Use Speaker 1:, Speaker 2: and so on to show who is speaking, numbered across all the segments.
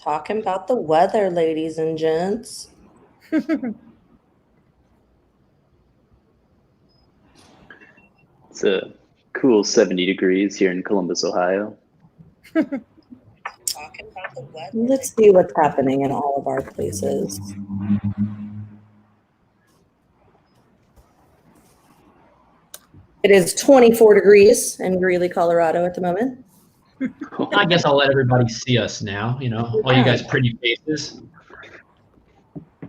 Speaker 1: Talking about the weather, ladies and gents.
Speaker 2: It's a cool 70 degrees here in Columbus, Ohio.
Speaker 1: Let's see what's happening in all of our places. It is 24 degrees in Greeley, Colorado at the moment.
Speaker 3: I guess I'll let everybody see us now, all you guys pretty faces.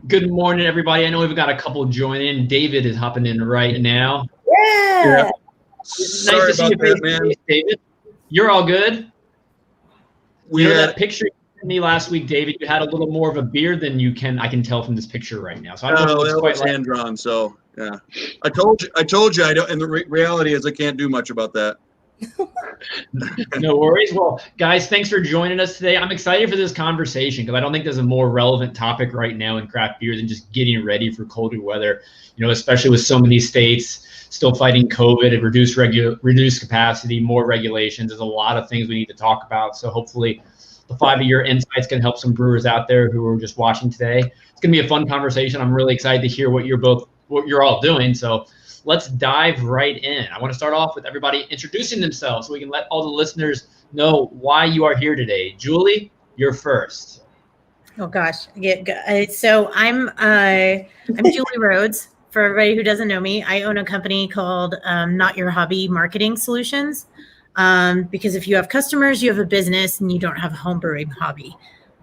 Speaker 3: Good morning, everybody. I know we've got a couple joining. David is hopping in right now.
Speaker 1: Yeah.
Speaker 3: Nice to see you, man. David. You're all good. That picture you sent me last week, David, you had a little more of a beard than I can tell from this picture right now. So I don't know what's quite
Speaker 4: hand drawn. So yeah, I told you I don't. And the reality is I can't do much about that.
Speaker 3: No worries. Well, guys, thanks for joining us today. I'm excited for this conversation because I don't think there's a more relevant topic right now in craft beer than just getting ready for colder weather. Especially with so many states still fighting COVID and reduced capacity, more regulations. There's a lot of things we need to talk about. So hopefully the 5 of your insights can help some brewers out there who are just watching today. It's going to be a fun conversation. I'm really excited to hear what you're all doing. So let's dive right in. I want to start off with everybody introducing themselves so we can let all the listeners know why you are here today. Julie, you're first.
Speaker 5: Oh gosh. So I'm Julie Rhodes. For everybody who doesn't know me, I own a company called Not Your Hobby Marketing Solutions. Because if you have customers, you have a business, and you don't have a home brewing hobby.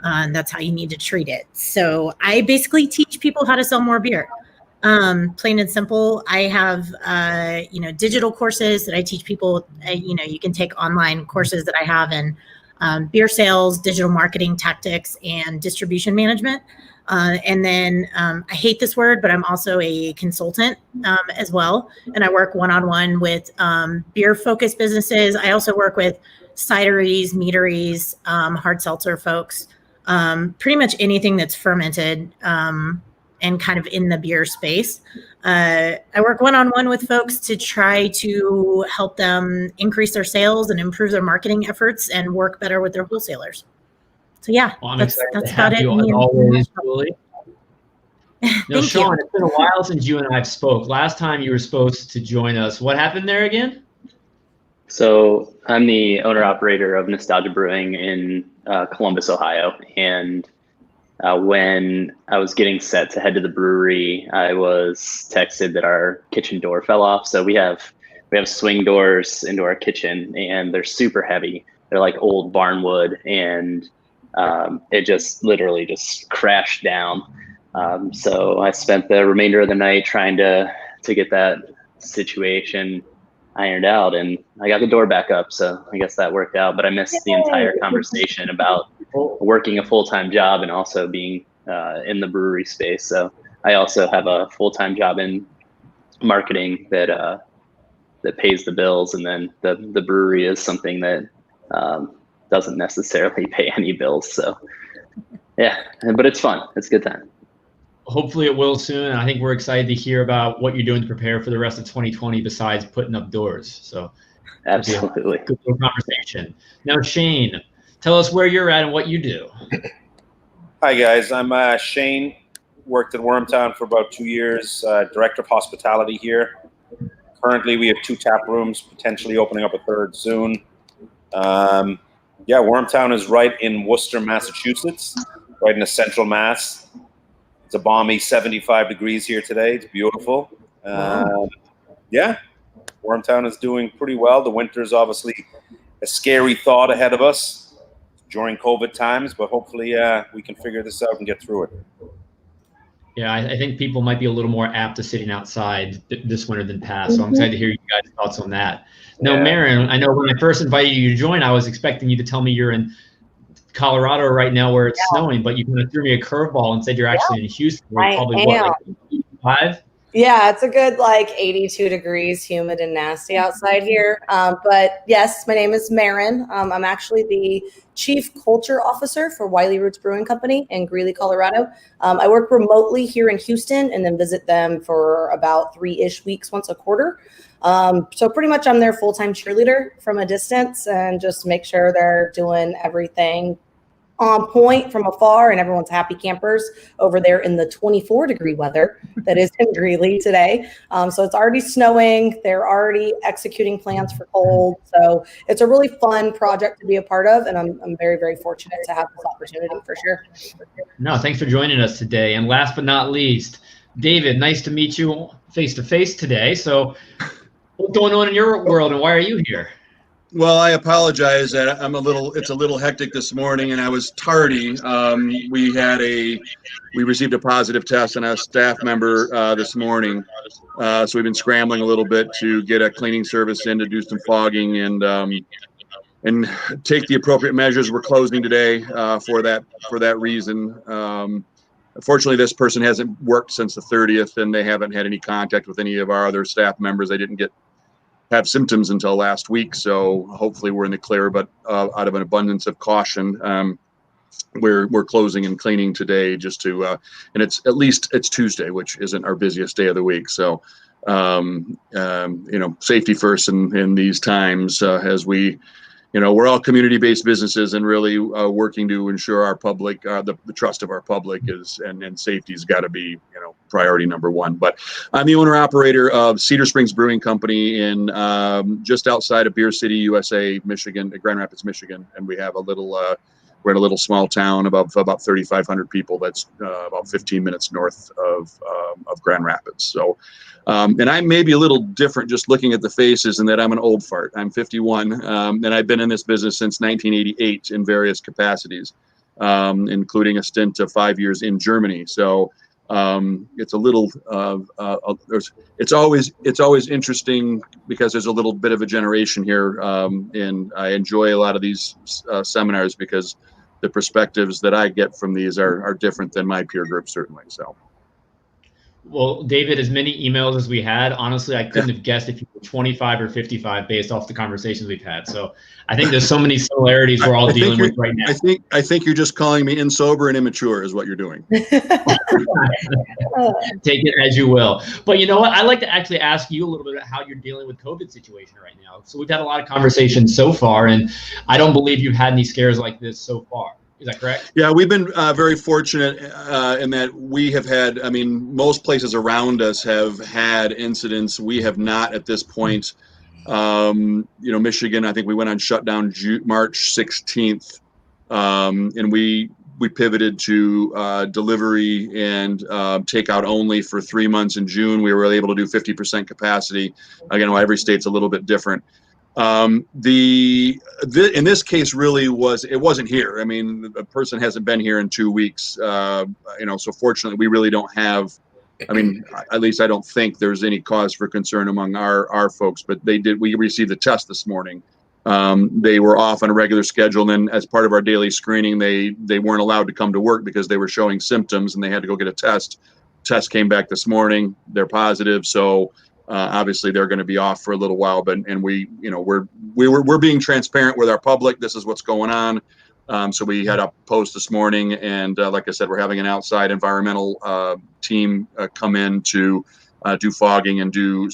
Speaker 5: That's how you need to treat it. So I basically teach people how to sell more beer. Plain and simple. I have, digital courses that I teach people. You can take online courses that I have in beer sales, digital marketing tactics, and distribution management. And then I hate this word, but I'm also a consultant as well. And I work one-on-one with beer-focused businesses. I also work with cideries, meaderies, hard seltzer folks, pretty much anything that's fermented and kind of in the beer space. I work one-on-one with folks to try to help them increase their sales and improve their marketing efforts and work better with their wholesalers. So yeah,
Speaker 3: well,
Speaker 5: that's about it.
Speaker 3: Always, Julie. Shawn, it's been a while since you and I spoke. Last time you were supposed to join us. What happened there again?
Speaker 2: So I'm the owner-operator of Nostalgia Brewing in Columbus, Ohio. And when I was getting set to head to the brewery, I was texted that our kitchen door fell off. So we have swing doors into our kitchen, and they're super heavy. They're like old barn wood, and it just literally just crashed down. So I spent the remainder of the night trying to get that situation ironed out, and I got the door back up. So I guess that worked out, but I missed the entire conversation about working a full-time job and also being in the brewery space. So I also have a full-time job in marketing that pays the bills. And then the brewery is something that doesn't necessarily pay any bills. So yeah, but it's fun. It's a good time.
Speaker 3: Hopefully it will soon. And I think we're excited to hear about what you're doing to prepare for the rest of 2020 besides putting up doors. So
Speaker 2: absolutely.
Speaker 3: Good little conversation. Now, Shane, tell us where you're at and what you do.
Speaker 6: Hi, guys. I'm Shane. Worked at Wormtown for about 2 years, director of hospitality here. Currently, we have 2 tap rooms, potentially opening up a 3rd soon. Wormtown is right in Worcester, Massachusetts, right in the central Mass. It's a balmy 75 degrees here today. It's beautiful. Wormtown is doing pretty well. The winter is obviously a scary thought ahead of us during COVID times, but hopefully we can figure this out and get through it.
Speaker 3: Yeah, I think people might be a little more apt to sitting outside this winter than past. So I'm excited to hear you guys' thoughts on that. Now, Marin, I know when I first invited you to join, I was expecting you to tell me you're in Colorado right now where it's snowing, but you kind of threw me a curveball and said you're actually in Houston. Probably what, like 5?
Speaker 1: Yeah, it's a good 82 degrees, humid and nasty outside here. But yes, my name is Marin. I'm actually the Chief Culture Officer for Wiley Rhodes Brewing Company in Greeley, Colorado. I work remotely here in Houston and then visit them for about 3-ish weeks once a quarter. So pretty much I'm their full-time cheerleader from a distance and just make sure they're doing everything on point from afar, and everyone's happy campers over there in the 24-degree weather that is in Greeley today. So it's already snowing. They're already executing plans for cold. So it's a really fun project to be a part of, and I'm very, very fortunate to have this opportunity for sure.
Speaker 3: No, thanks for joining us today. And last but not least, David, nice to meet you face to face today. So what's going on in your world, and why are you here?
Speaker 4: Well, I apologize that it's a little hectic this morning, and I was tardy. We received a positive test on a staff member this morning. So we've been scrambling a little bit to get a cleaning service in to do some fogging and take the appropriate measures. We're closing today for that reason. Unfortunately, this person hasn't worked since the 30th, and they haven't had any contact with any of our other staff members. They didn't have symptoms until last week, so hopefully we're in the clear. But out of an abundance of caution, we're closing and cleaning today just to, and it's Tuesday, which isn't our busiest day of the week. So, safety first in these times as we. We're all community-based businesses, and really working to ensure our public, the trust of our public and safety's got to be, priority number one. But I'm the owner-operator of Cedar Springs Brewing Company in just outside of Beer City, USA, Michigan, Grand Rapids, Michigan, and we have we're in a little small town of about 3,500 people. That's about 15 minutes north of Grand Rapids. So. And I may be a little different just looking at the faces in that I'm an old fart. I'm 51, and I've been in this business since 1988 in various capacities, including a stint of 5 years in Germany. So it's a little, it's always interesting because there's a little bit of a generation here, and I enjoy a lot of these seminars because the perspectives that I get from these are different than my peer group, certainly. So.
Speaker 3: Well, David, as many emails as we had, honestly, I couldn't have guessed if you were 25 or 55 based off the conversations we've had. So I think there's so many similarities we're all dealing with right now.
Speaker 4: I think you're just calling me insober and immature is what you're doing.
Speaker 3: Take it as you will. But you know what? I'd like to actually ask you a little bit about how you're dealing with COVID situation right now. So we've had a lot of conversations so far, and I don't believe you've had any scares like this so far. Is that correct? Yeah,
Speaker 4: we've been very fortunate in that we have had, most places around us have had incidents. We have not at this point. Michigan, I think we went on shutdown March 16th, and we pivoted to delivery and takeout only for 3 months in June. We were able to do 50% capacity. Again, every state's a little bit different. In this case really it wasn't here. The person hasn't been here in 2 weeks, so fortunately we really don't have, at least I don't think there's any cause for concern among our folks, but we received the test this morning. They were off on a regular schedule, and then as part of our daily screening, they weren't allowed to come to work because they were showing symptoms and they had to go get a test. Test came back this morning. They're positive. So, obviously they're going to be off for a little while, and we're being transparent with our public. This is what's going on. So we had a post this morning, and like I said, we're having an outside environmental team come in to do fogging and do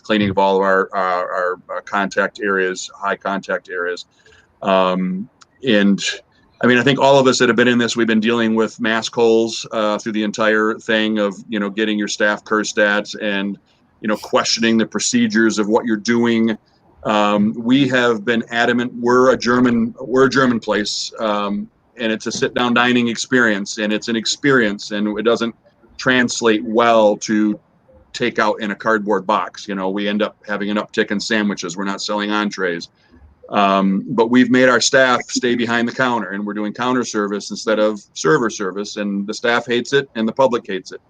Speaker 4: cleaning of all of our contact areas, high contact areas. And I think all of us that have been in this, we've been dealing with mask holes through the entire thing of getting your staff cursed at and questioning the procedures of what you're doing. We have been adamant. We're a German place, and it's a sit-down dining experience, and it's an experience, and it doesn't translate well to take out in a cardboard box. We end up having an uptick in sandwiches. We're not selling entrees, but we've made our staff stay behind the counter, and we're doing counter service instead of server service, and the staff hates it, and the public hates it.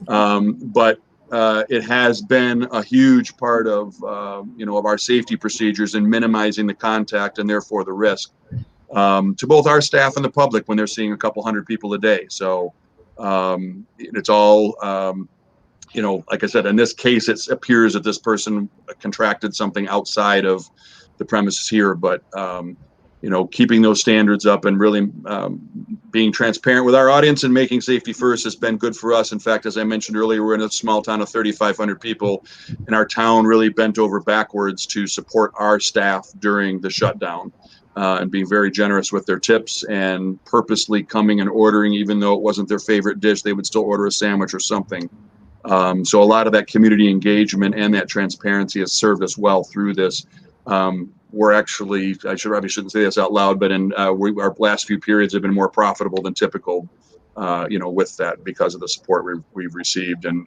Speaker 4: But it has been a huge part of of our safety procedures in minimizing the contact and therefore the risk to both our staff and the public when they're seeing a couple hundred people a day. So it's all like I said, in this case, it appears that this person contracted something outside of the premises here, but keeping those standards up and really being transparent with our audience and making safety first has been good for us. In fact, as I mentioned earlier, we're in a small town of 3,500 people, and our town really bent over backwards to support our staff during the shutdown. and being very generous with their tips and purposely coming and ordering, even though it wasn't their favorite dish, they would still order a sandwich or something. So a lot of that community engagement and that transparency has served us well through this. We're actually, I probably shouldn't say this out loud, but our last few periods have been more profitable than typical, with that, because of the support we've received. And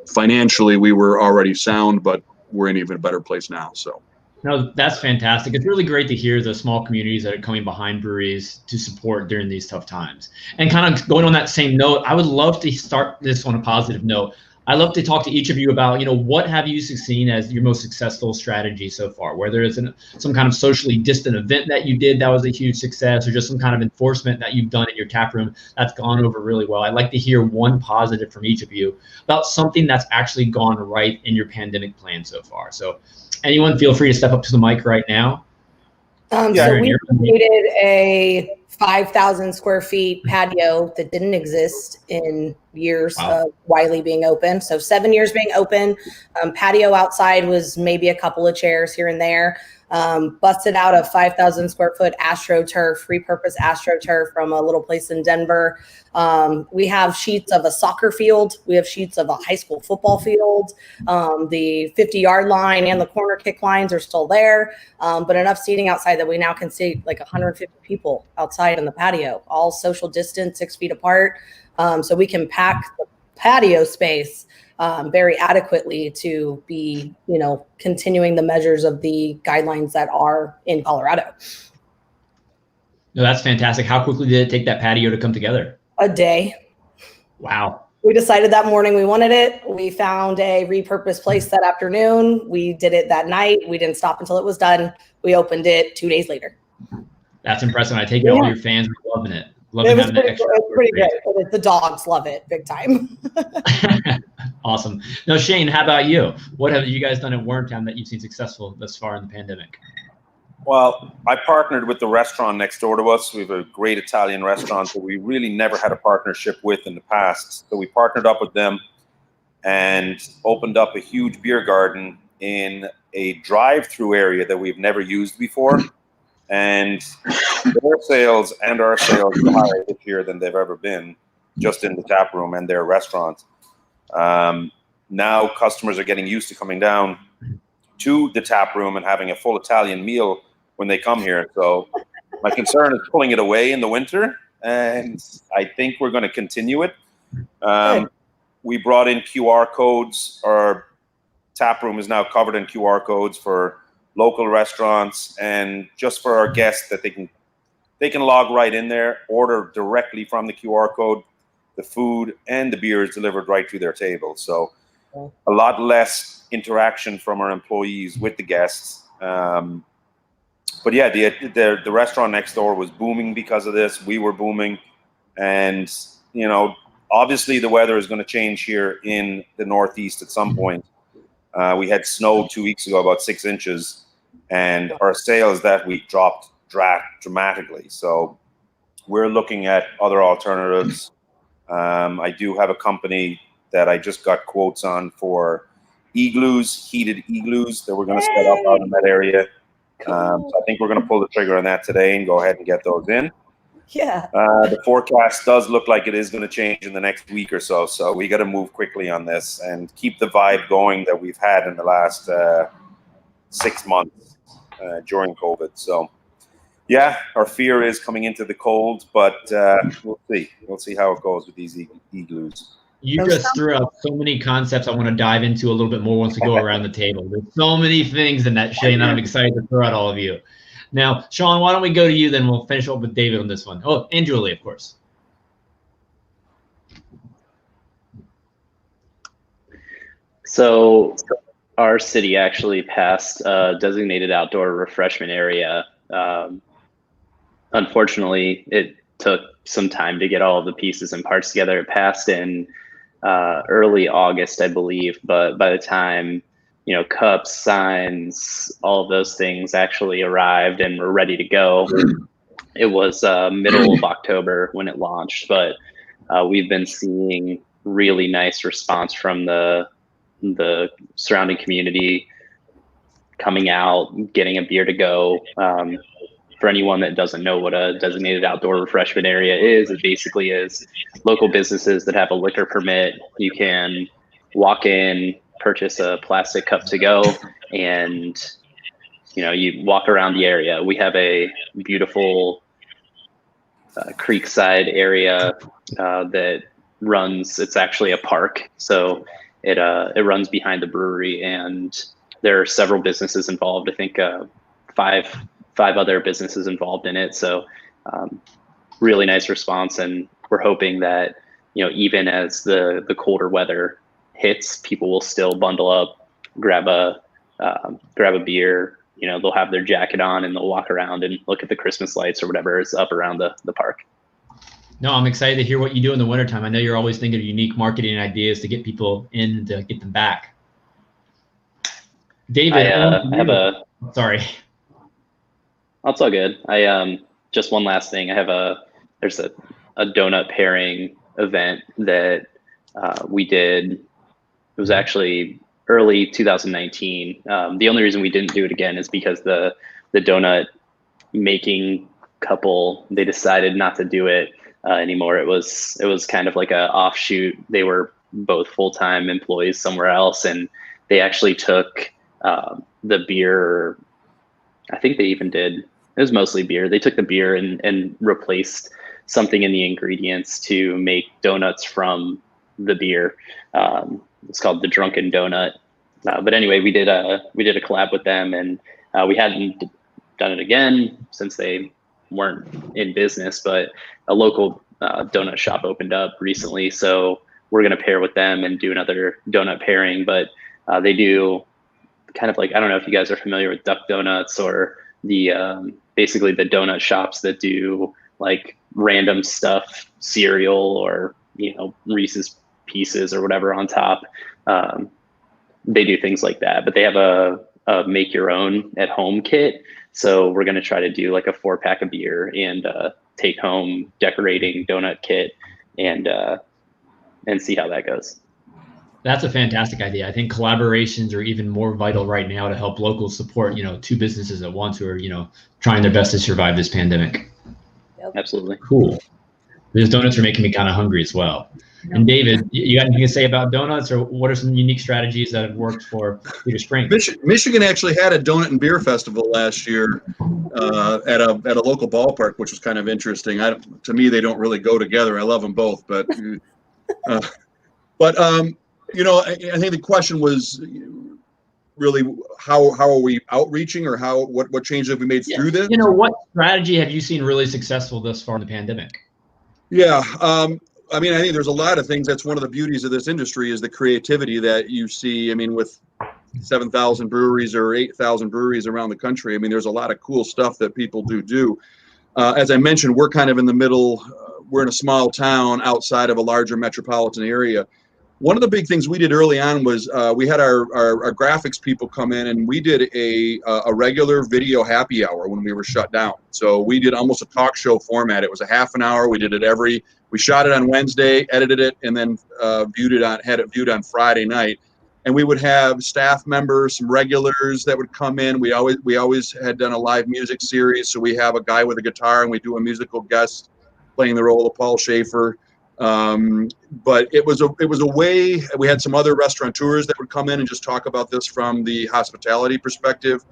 Speaker 4: financially, we were already sound, but we're in an even better place now. So.
Speaker 3: No, that's fantastic. It's really great to hear the small communities that are coming behind breweries to support during these tough times. And kind of going on that same note, I would love to start this on a positive note. I'd love to talk to each of you about, what have you seen as your most successful strategy so far, whether it's some kind of socially distant event that you did that was a huge success, or just some kind of enforcement that you've done in your tap room that's gone over really well. I'd like to hear one positive from each of you about something that's actually gone right in your pandemic plan so far. So anyone, feel free to step up to the mic right now.
Speaker 1: So we created a 5,000 square feet patio that didn't exist in years of Wiley being open. So 7 years being open. Patio outside was maybe a couple of chairs here and there. Busted out a 5,000 square foot AstroTurf, repurposed AstroTurf from a little place in Denver. We have sheets of a soccer field. We have sheets of a high school football field. The 50-yard line and the corner kick lines are still there, but enough seating outside that we now can see like 150 people outside in the patio, all social distance, 6 feet apart. So we can pack the patio space very adequately to be, continuing the measures of the guidelines that are in Colorado.
Speaker 3: No, that's fantastic. How quickly did it take that patio to come together?
Speaker 1: A day.
Speaker 3: Wow.
Speaker 1: We decided that morning we wanted it. We found a repurposed place that afternoon. We did it that night. We didn't stop until it was done. We opened it 2 days later.
Speaker 3: That's impressive. I take it all your fans are loving it.
Speaker 1: It was pretty great. The dogs love it big time.
Speaker 3: Awesome. Now, Shane, how about you? What have you guys done at Wormtown that you've seen successful thus far in the pandemic?
Speaker 6: Well, I partnered with the restaurant next door to us. We have a great Italian restaurant that we really never had a partnership with in the past. So we partnered up with them and opened up a huge beer garden in a drive-through area that we've never used before. And their sales and our sales are higher this year than they've ever been, just in the tap room and their restaurant. Now customers are getting used to coming down to the tap room and having a full Italian meal when they come here. So my concern is pulling it away in the winter, and I think we're going to continue it. We brought in QR codes. Our tap room is now covered in QR codes for local restaurants and just for our guests, that they can log right in there, order directly from the QR code. The food and the beer is delivered right to their table. So a lot less interaction from our employees with the guests. But yeah, the restaurant next door was booming because of this. We were booming. And, obviously the weather is going to change here in the Northeast at some point. We had snow 2 weeks ago, about 6 inches, and our sales that week dropped dramatically. So we're looking at other alternatives. I do have a company that I just got quotes on for igloos, heated igloos that we're going to set up out in that area. So I think we're going to pull the trigger on that today and go ahead and get those in.
Speaker 1: Yeah.
Speaker 6: The forecast does look like it is going to change in the next week or so. So we got to move quickly on this and keep the vibe going that we've had in the last 6 months during COVID. So yeah, our fear is coming into the cold, but we'll see. We'll see how it goes with these igloos.
Speaker 3: You just threw out so many concepts I want to dive into a little bit more once we go around the table. There's so many things in that, Shane, that I'm excited to throw at all of you. Now, Shawn, why don't we go to you, then we'll finish up with David on this one. Oh, and Julie, of course.
Speaker 2: So our city actually passed a designated outdoor refreshment area. Unfortunately, it took some time to get all of the pieces and parts together. It passed in early August, I believe, but by the time cups, signs, all of those things actually arrived and were ready to go, it was middle of October when it launched. But we've been seeing really nice response from the surrounding community coming out, getting a beer to go. for anyone that doesn't know what a designated outdoor refreshment area is, it basically is local businesses that have a liquor permit. You can walk in, purchase a plastic cup to go, and you walk around the area. We have a beautiful creekside area that runs. It's actually a park, so it runs behind the brewery, and there are several businesses involved. I think five other businesses involved in it. So really nice response, and we're hoping that even as the colder weather hits, people will still bundle up, grab a beer. They'll have their jacket on and they'll walk around and look at the Christmas lights or whatever is up around the park.
Speaker 3: No, I'm excited to hear what you do in the wintertime. I know you're always thinking of unique marketing ideas to get people in and to get them back. David, sorry.
Speaker 2: That's all good. Just one last thing. There's a donut pairing event that we did. It was actually early 2019. The only reason we didn't do it again is because the donut making couple, they decided not to do it anymore. It was kind of like a offshoot. They were both full-time employees somewhere else, and they actually took the beer. I think they even did. It was mostly beer. They took the beer and replaced something in the ingredients to make donuts from the beer. It's called the Drunken Donut. But anyway, we did a collab with them, and we hadn't done it again since they weren't in business. But a local donut shop opened up recently, so we're gonna pair with them and do another donut pairing. But they do kind of like, I don't know if you guys are familiar with Duck Donuts or the basically the donut shops that do like random stuff, cereal or Reese's Pieces or whatever on top. They do things like that, but they have a make your own at home kit. So we're going to try to do like a 4-pack of beer and take home decorating donut kit and see how that goes.
Speaker 3: That's a fantastic idea. I think collaborations are even more vital right now to help locals support, two businesses at once who are, trying their best to survive this pandemic.
Speaker 2: Yep. Absolutely.
Speaker 3: Cool. Those donuts are making me kind of hungry as well. And David, you got anything to say about donuts, or what are some unique strategies that have worked for Cedar Springs?
Speaker 4: Michigan actually had a donut and beer festival last year at a local ballpark, which was kind of interesting. To me, they don't really go together. I love them both, but I think the question was really how are we outreaching, or what changes have we made through this?
Speaker 3: What strategy have you seen really successful thus far in the pandemic?
Speaker 4: Yeah. I think there's a lot of things. That's one of the beauties of this industry is the creativity that you see. with 7,000 breweries or 8,000 breweries around the country, there's a lot of cool stuff that people do. As I mentioned, we're kind of in the middle. We're in a small town outside of a larger metropolitan area. One of the big things we did early on was we had our graphics people come in, and we did a regular video happy hour when we were shut down. So we did almost a talk show format. It was a half an hour. We shot it on Wednesday, edited it, and then had it viewed on Friday night. And we would have staff members, some regulars that would come in. We always had done a live music series, so we have a guy with a guitar, and we do a musical guest playing the role of Paul Schaefer. But it was a way. We had some other restaurateurs that would come in and just talk about this from the hospitality perspective.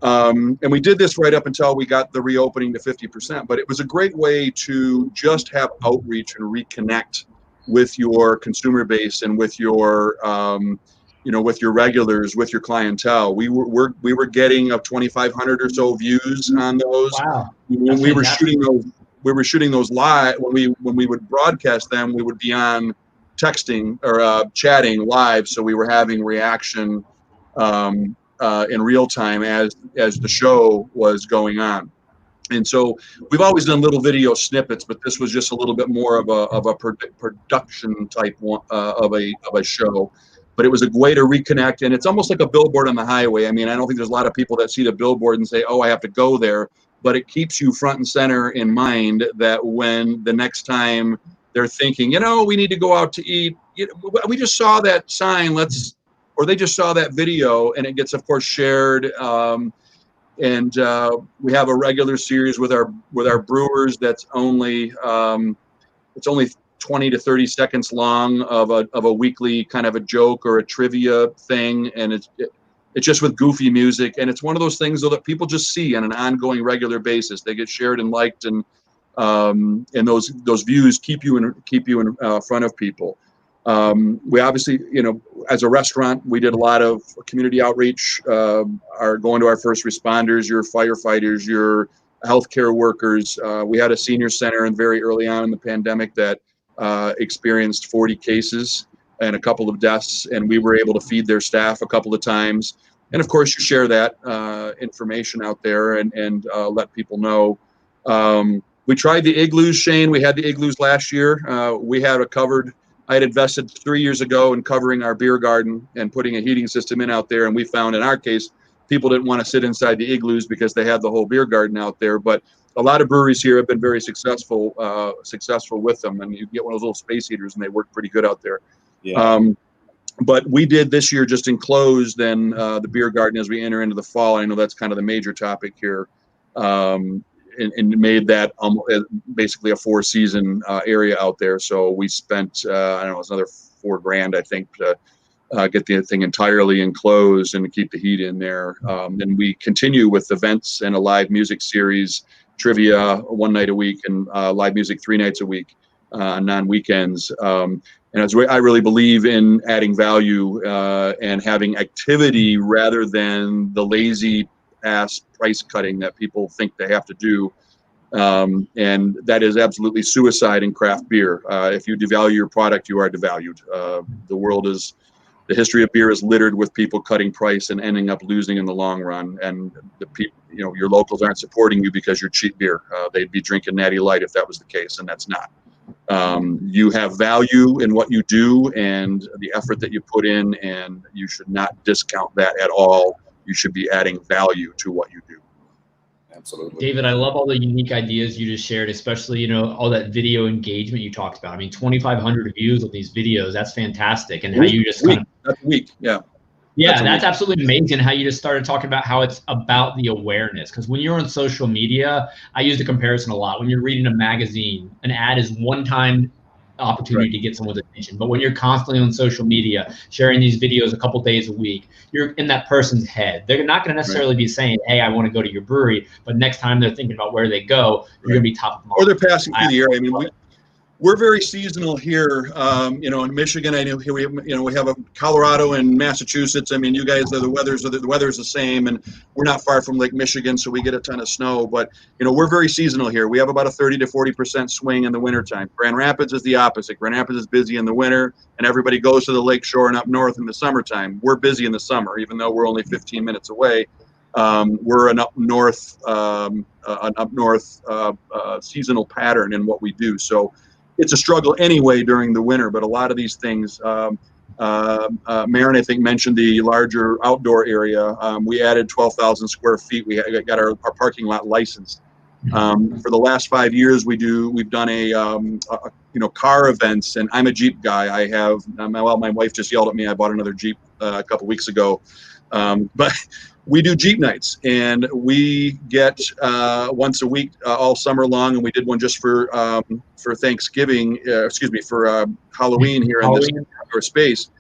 Speaker 4: And we did this right up until we got the reopening to 50%. But it was a great way to just have outreach and reconnect with your consumer base and with your with your regulars, with your clientele. We were getting up 2,500 or so views on those.
Speaker 3: Wow.
Speaker 4: When we were shooting those live. When we would broadcast them, we would be on texting or chatting live. So we were having reaction in real time as the show was going on. And so we've always done little video snippets, but this was just a little bit more of a production type of a show. But it was a way to reconnect, and it's almost like a billboard on the highway. I don't think there's a lot of people that see the billboard and say, "Oh, I have to go there." But it keeps you front and center in mind that when the next time they're thinking, we need to go out to eat. We just saw that sign. Or they just saw that video, and it gets, of course, shared. And we have a regular series with our brewers that's only it's only 20 to 30 seconds long of a weekly kind of a joke or a trivia thing, and it's just with goofy music, and it's one of those things though that people just see on an ongoing regular basis. They get shared and liked, and those views keep you in front of people. We obviously, as a restaurant, we did a lot of community outreach, are going to our first responders, your firefighters, your healthcare workers. We had a senior center, and very early on in the pandemic that experienced 40 cases and a couple of deaths, and we were able to feed their staff a couple of times. And of course, you share that information out there and let people know. We tried the igloos, Shane. We had the igloos last year. We had I had invested 3 years ago in covering our beer garden and putting a heating system in out there. And we found in our case, people didn't want to sit inside the igloos because they had the whole beer garden out there. But a lot of breweries here have been very successful with them. And you get one of those little space heaters and they work pretty good out there. Yeah. But we did this year just enclosed then the beer garden as we enter into the fall. I know that's kind of the major topic here. And made that basically a 4-season area out there. So we spent, I don't know, it's another $4,000, I think, to get the thing entirely enclosed and keep the heat in there. And we continue with events and a live music series, trivia 1 night a week, and live music 3 nights a week on non-weekends. And I really believe in adding value and having activity rather than the lazy ass price cutting that people think they have to do. And that is absolutely suicide in craft beer. If you devalue your product, you are devalued. The history of beer is littered with people cutting price and ending up losing in the long run. And the people, your locals aren't supporting you because you're cheap beer. They'd be drinking Natty Light if that was the case, and that's not. You have value in what you do and the effort that you put in, and you should not discount that at all. You should be adding value to what you do.
Speaker 6: Absolutely.
Speaker 3: David, I love all the unique ideas you just shared, especially, all that video engagement you talked about. I mean, 2,500 views of these videos, that's fantastic. And how you just
Speaker 4: that's week. Yeah.
Speaker 3: Yeah, that's absolutely amazing how you just started talking about how it's about the awareness. Because when you're on social media, I use the comparison a lot. When you're reading a magazine, an ad is one-time opportunity to get someone's attention. But when you're constantly on social media, sharing these videos a couple days a week, you're in that person's head. They're not going to necessarily be saying, hey, I want to go to your brewery. But next time they're thinking about where they go, you're going to be top of mind.
Speaker 4: Or they're passing through the area. I mean, we're very seasonal here. In Michigan, I know here we have a Colorado and Massachusetts. I mean, you guys the weather's the same, and we're not far from Lake Michigan, so we get a ton of snow. But we're very seasonal here. We have about a 30 to 40% swing in the wintertime. Grand Rapids is the opposite. Grand Rapids is busy in the winter, and everybody goes to the lake shore and up north in the summertime. We're busy in the summer, even though we're only 15 minutes away. We're an up north seasonal pattern in what we do. So it's a struggle anyway during the winter, but a lot of these things, Marin, I think, mentioned the larger outdoor area. We added 12,000 square feet. We got our parking lot licensed. For the last 5 years, we've done a car events, and I'm a Jeep guy. My wife just yelled at me. I bought another Jeep a couple weeks ago, but we do Jeep nights, and we get once a week all summer long, and we did one just for Thanksgiving, for Halloween here in this outdoor space.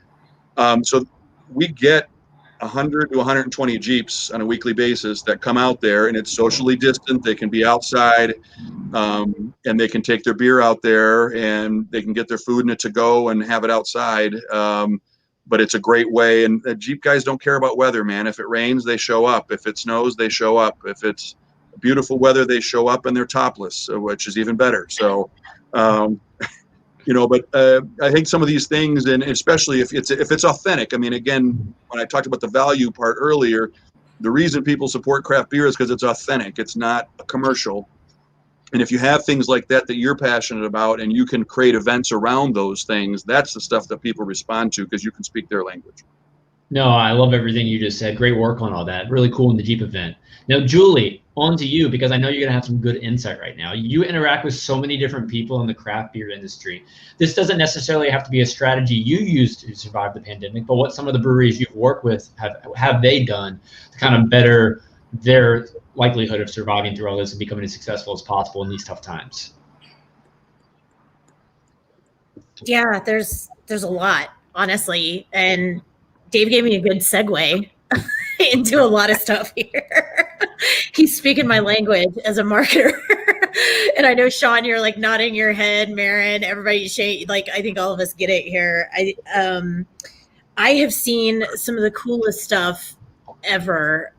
Speaker 4: So we get 100 to 120 Jeeps on a weekly basis that come out there, and it's socially distant. They can be outside, and they can take their beer out there, and they can get their food in it to go and have it outside. But it's a great way, and the Jeep guys don't care about weather, man. If it rains, they show up. If it snows, they show up. If it's beautiful weather, they show up and they're topless, which is even better. So, but I think some of these things, and especially if it's authentic. I mean, again, when I talked about the value part earlier, the reason people support craft beer is because it's authentic. It's not a commercial. And if you have things like that you're passionate about, and you can create events around those things, that's the stuff that people respond to because you can speak their language.
Speaker 3: No, I love everything you just said. Great work on all that. Really cool in the Jeep event. Now, Julie, on to you, because I know you're going to have some good insight right now. You interact with so many different people in the craft beer industry. This doesn't necessarily have to be a strategy you used to survive the pandemic, but what some of the breweries you've worked with have they done to kind of better their likelihood of surviving through all this and becoming as successful as possible in these tough times?
Speaker 5: Yeah, there's a lot, honestly. And Dave gave me a good segue into a lot of stuff here. He's speaking my language as a marketer. And I know, Shawn, you're like nodding your head, Marin, everybody, like, I think all of us get it here. I have seen some of the coolest stuff ever.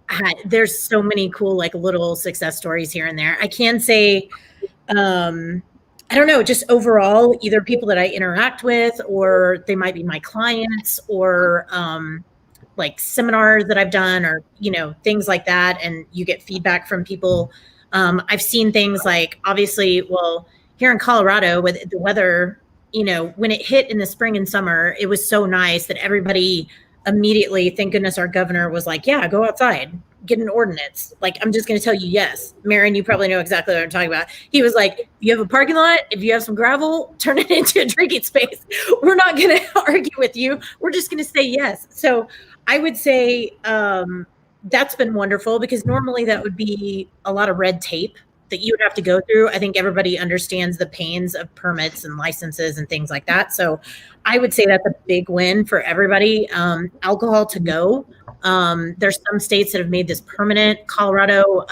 Speaker 5: There's so many cool, like, little success stories here and there. I can say, I don't know, just overall, either people that I interact with, or they might be my clients, or like seminars that I've done, or, you know, things like that. And you get feedback from people. I've seen things like, obviously, well, here in Colorado with the weather, you know, when it hit in the spring and summer, it was so nice that everybody immediately, thank goodness our governor was like, yeah, go outside, get an ordinance. Like, I'm just going to tell you, yes. Marin, you probably know exactly what I'm talking about. He was like, if you have a parking lot, if you have some gravel, turn it into a drinking space. We're not going to argue with you. We're just going to say yes. So I would say that's been wonderful, because normally that would be a lot of red tape that you would have to go through. I think everybody understands the pains of permits and licenses and things like that. So I would say that's a big win for everybody. Alcohol to go. There's some states that have made this permanent. Colorado,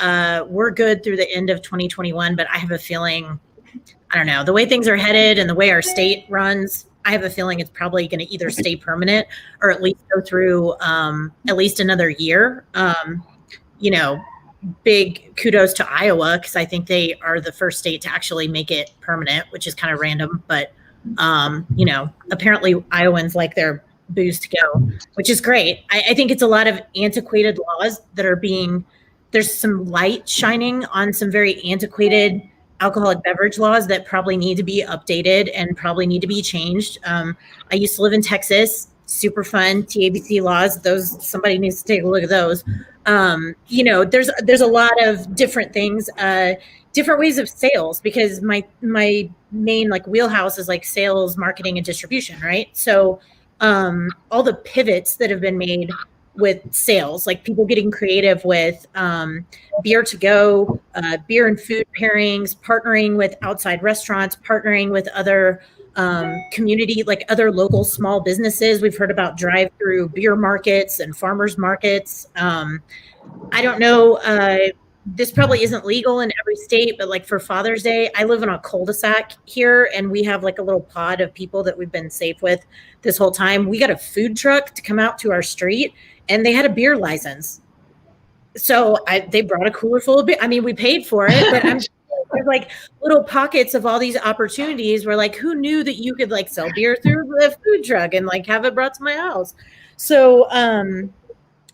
Speaker 5: we're good through the end of 2021, but I have a feeling, I don't know, the way things are headed and the way our state runs, I have a feeling it's probably going to either stay permanent or at least go through at least another year. You know, big kudos to Iowa, because I think they are the first state to actually make it permanent, which is kind of random. But, you know, apparently Iowans like their booze to go, which is great. I think it's a lot of antiquated laws that are there's some light shining on some very antiquated alcoholic beverage laws that probably need to be updated and probably need to be changed. I used to live in Texas, super fun TABC laws. Those, somebody needs to take a look at those. You know, there's a lot of different things, different ways of sales, because my main like wheelhouse is like sales, marketing, and distribution, right? So all the pivots that have been made with sales, like people getting creative with beer to go, beer and food pairings, partnering with outside restaurants, partnering with other community, like other local small businesses. We've heard about drive-through beer markets and farmers markets. I don't know, this probably isn't legal in every state, but like for Father's Day, I live in a cul-de-sac here, and we have like a little pod of people that we've been safe with this whole time. We got a food truck to come out to our street, and they had a beer license. So they brought a cooler full of beer. I mean, we paid for it, but there's like little pockets of all these opportunities where, like, who knew that you could like sell beer through a food truck and like have it brought to my house. So,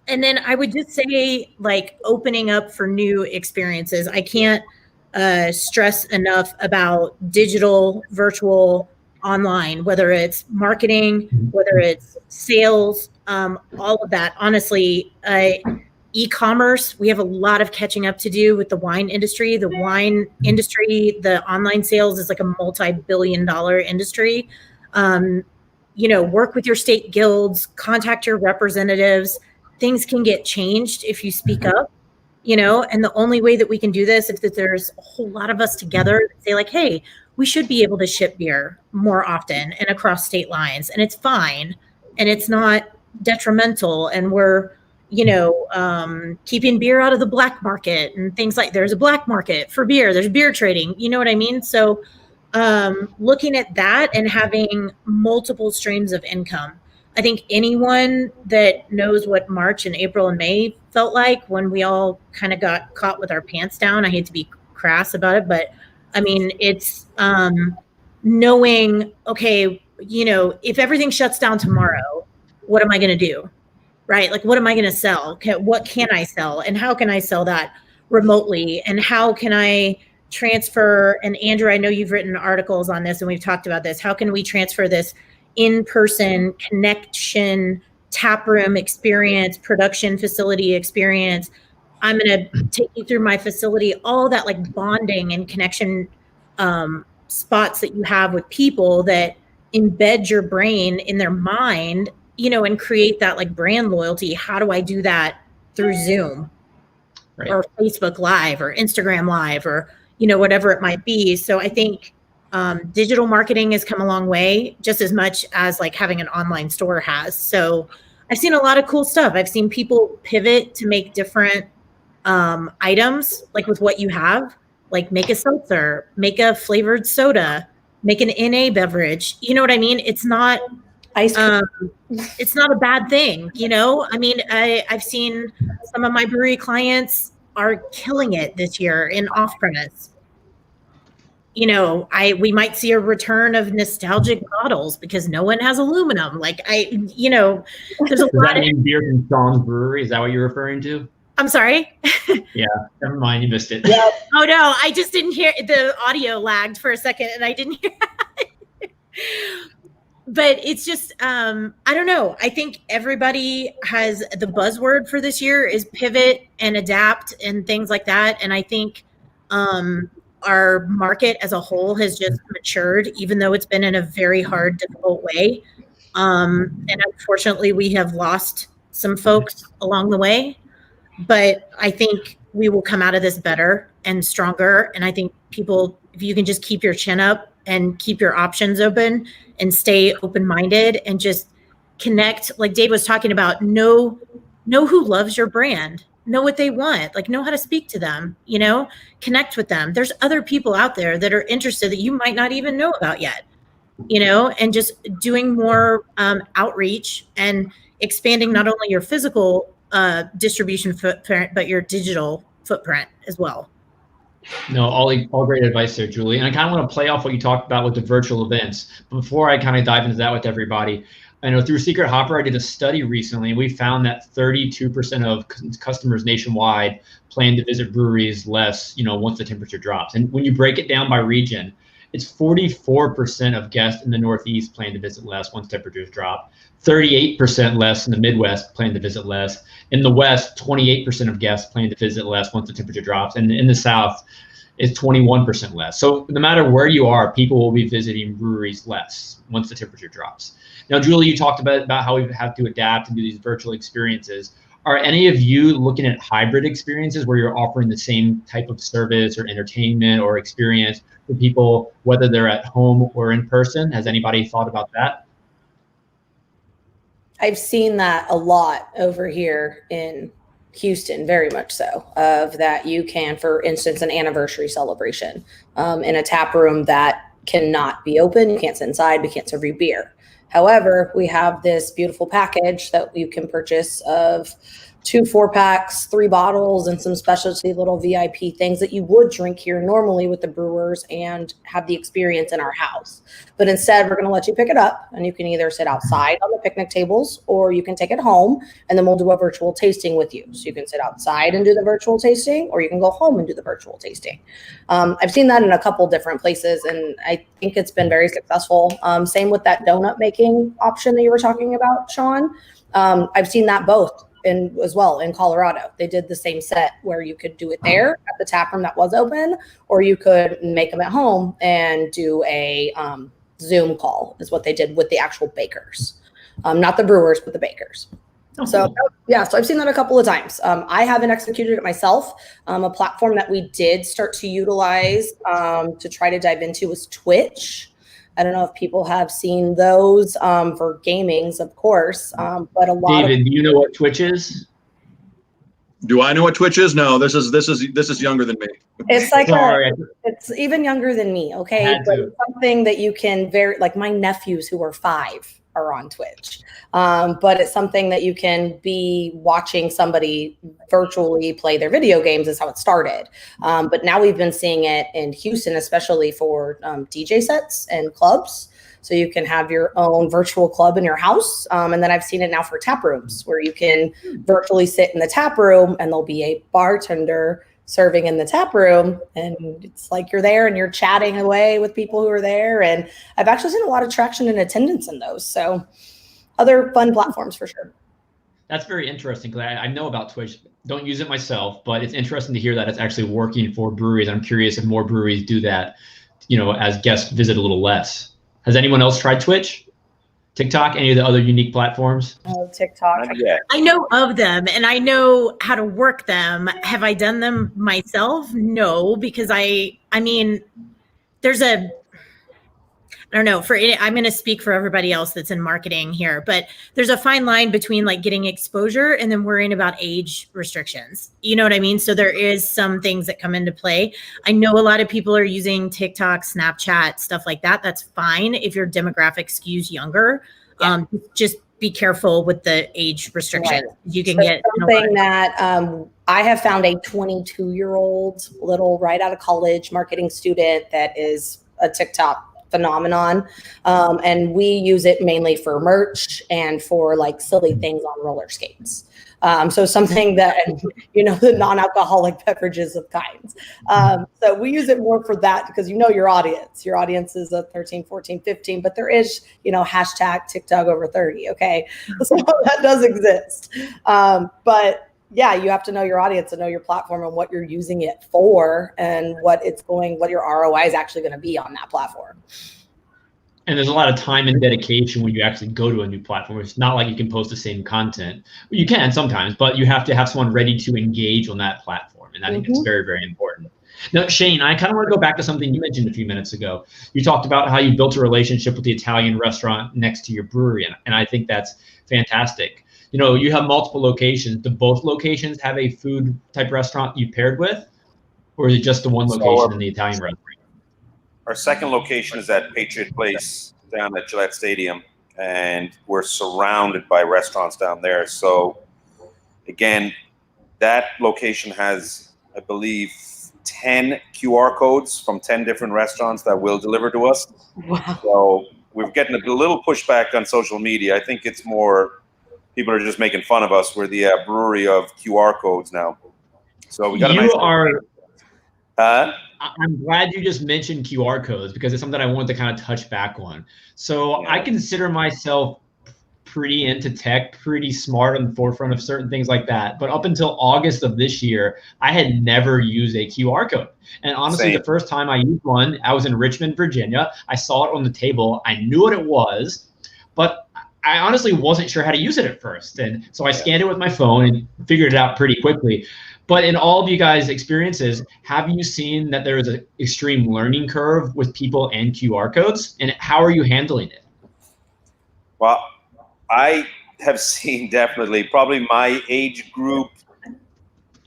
Speaker 5: and then I would just say, like, opening up for new experiences. I can't stress enough about digital, virtual, online, whether it's marketing, whether it's sales, all of that. Honestly, e-commerce, we have a lot of catching up to do with the wine industry. The wine industry, the online sales is like a multi-billion-dollar industry. You know, work with your state guilds, contact your representatives. Things can get changed if you speak up, you know, and the only way that we can do this is that there's a whole lot of us together that say, like, hey, we should be able to ship beer more often and across state lines, and it's fine and it's not detrimental, and we're, you know, keeping beer out of the black market and things like, there's a black market for beer, there's beer trading, you know what I mean? So looking at that and having multiple streams of income. I think anyone that knows what March and April and May felt like when we all kind of got caught with our pants down, I hate to be crass about it, but I mean, it's knowing, okay, you know, if everything shuts down tomorrow, what am I going to do? Right? Like, what am I going to sell? What can I sell? And how can I sell that remotely? And how can I transfer? And Andrew, I know you've written articles on this and we've talked about this. How can we transfer this in-person connection, taproom experience, production facility experience? I'm going to take you through my facility, all that like bonding and connection spots that you have with people that embed your brain in their mind, you know, and create that like brand loyalty. How do I do that through Zoom?
Speaker 3: Right.
Speaker 5: or Facebook Live or Instagram Live or, whatever it might be. So I think digital marketing has come a long way, just as much as like having an online store has. So I've seen a lot of cool stuff. I've seen people pivot to make different items, like with what you have, like make a seltzer, make a flavored soda, make an NA beverage. You know what I mean? It's not
Speaker 1: Ice cream.
Speaker 5: it's not a bad thing. I mean, I've seen some of my brewery clients are killing it this year in off premise. We might see a return of nostalgic bottles because no one has aluminum. There's a
Speaker 3: Does
Speaker 5: lot
Speaker 3: that
Speaker 5: of.
Speaker 3: mean beer from Shawn's Brewery? Is that what you're referring to?
Speaker 5: I'm sorry.
Speaker 3: Yeah, never mind. You missed it.
Speaker 1: Yeah.
Speaker 5: Oh no, I just didn't hear, the audio lagged for a second and I didn't hear it. But it's just, I don't know. I think everybody has the buzzword for this year is pivot and adapt and things like that. And I think our market as a whole has just matured, even though it's been in a very hard, difficult way. And unfortunately, we have lost some folks along the way. But I think we will come out of this better and stronger. And I think people, if you can just keep your chin up and keep your options open and stay open-minded and just connect, like Dave was talking about, know who loves your brand, know what they want, like know how to speak to them, connect with them. There's other people out there that are interested that you might not even know about yet, and just doing more outreach and expanding not only your physical distribution footprint, but your digital footprint as well.
Speaker 3: No, all great advice there, Julie. And I kind of want to play off what you talked about with the virtual events. But before I kind of dive into that with everybody, I know through Secret Hopper, I did a study recently, and we found that 32% of customers nationwide plan to visit breweries less, once the temperature drops. And when you break it down by region, it's 44% of guests in the Northeast plan to visit less once temperatures drop. 38% less in the Midwest plan to visit less. In the West, 28% of guests plan to visit less once the temperature drops. And in the South, it's 21% less. So no matter where you are, people will be visiting breweries less once the temperature drops. Now, Julie, you talked about how we have to adapt and do these virtual experiences. Are any of you looking at hybrid experiences where you're offering the same type of service or entertainment or experience for people, whether they're at home or in person? Has anybody thought about that?
Speaker 1: I've seen that a lot over here in Houston, very much so, of that you can, for instance, an anniversary celebration in a tap room that cannot be open. You can't sit inside. We can't serve you beer. However, we have this beautiful package that you can purchase of 2 4-packs, 3 bottles, and some specialty little VIP things that you would drink here normally with the brewers and have the experience in our house. But instead, we're going to let you pick it up, and you can either sit outside on the picnic tables, or you can take it home, and then we'll do a virtual tasting with you. So you can sit outside and do the virtual tasting, or you can go home and do the virtual tasting. I've seen that in a couple different places, and I think it's been very successful. Same with that donut making option that you were talking about, Shawn. I've seen that both. As well in Colorado, they did the same set where you could do it there at the tap room that was open, or you could make them at home and do a Zoom call is what they did with the actual bakers, not the brewers, but the bakers. Oh, so yeah, so I've seen that a couple of times. I haven't executed it myself. A platform that we did start to utilize to try to dive into was Twitch. I don't know if people have seen those for gamings, of course, but a lot.
Speaker 3: David, do you know what Twitch is?
Speaker 4: Do I know what Twitch is? No, this is younger than me.
Speaker 1: It's like it's even younger than me. Okay, but it's something that you can like my nephews who are 5 are on Twitch, but it's something that you can be watching somebody virtually play their video games is how it started. But now we've been seeing it in Houston, especially for DJ sets and clubs. So you can have your own virtual club in your house. And then I've seen it now for tap rooms where you can virtually sit in the tap room and there'll be a bartender serving in the tap room, and it's like you're there and you're chatting away with people who are there. And I've actually seen a lot of traction and attendance in those. So other fun platforms for sure.
Speaker 3: That's very interesting because I know about Twitch. Don't use it myself, but it's interesting to hear that it's actually working for breweries. I'm curious if more breweries do that, as guests visit a little less. Has anyone else tried Twitch? TikTok, any of the other unique platforms?
Speaker 1: Oh, TikTok.
Speaker 6: Yeah.
Speaker 5: I know of them and I know how to work them. Have I done them myself? No, because I mean, there's a, I don't know, I'm going to speak for everybody else that's in marketing here, but there's a fine line between like getting exposure and then worrying about age restrictions. You know what I mean? So there is some things that come into play. I know a lot of people are using TikTok, Snapchat, stuff like that. That's fine if your demographic skews younger.
Speaker 1: Yeah.
Speaker 5: Just be careful with the age restrictions.
Speaker 1: Right.
Speaker 5: You can
Speaker 1: So
Speaker 5: get
Speaker 1: something that I have found a 22-year-old little right out of college marketing student that is a TikTok phenomenon. And we use it mainly for merch and for like silly things on roller skates. So something that, you know, the non-alcoholic beverages of kinds. So we use it more for that because you know your audience is a 13, 14, 15, but there is, you know, hashtag TikTok over 30. Okay. So that does exist. But yeah, you have to know your audience and know your platform and what you're using it for and what your ROI is actually going to be on that platform.
Speaker 3: And there's a lot of time and dedication when you actually go to a new platform. It's not like you can post the same content. You can sometimes, but you have to have someone ready to engage on that platform. And I think it's very, very important. Now, Shane, I kind of want to go back to something you mentioned a few minutes ago. You talked about how you built a relationship with the Italian restaurant next to your brewery. And I think that's fantastic. You know, you have multiple locations. Do both locations have a food type restaurant you paired with? Or is it just the one location in the Italian restaurant?
Speaker 6: Our second location is at Patriot Place down at Gillette Stadium, and we're surrounded by restaurants down there. So, again, that location has, I believe, 10 QR codes from 10 different restaurants that will deliver to us.
Speaker 1: Wow.
Speaker 6: So we're getting a little pushback on social media. I think it's more people are just making fun of us. We're the brewery of QR codes now. So we got a nice.
Speaker 3: I'm glad you just mentioned QR codes because it's something I wanted to kind of touch back on. So yeah. I consider myself pretty into tech, pretty smart on the forefront of certain things like that. But up until August of this year, I had never used a QR code. And honestly, the first time I used one, I was in Richmond, Virginia. I saw it on the table. I knew what it was, but I honestly wasn't sure how to use it at first. And so I scanned it with my phone and figured it out pretty quickly. But in all of you guys' experiences, have you seen that there is an extreme learning curve with people and QR codes? And how are you handling it?
Speaker 6: Well, I have seen definitely probably my age group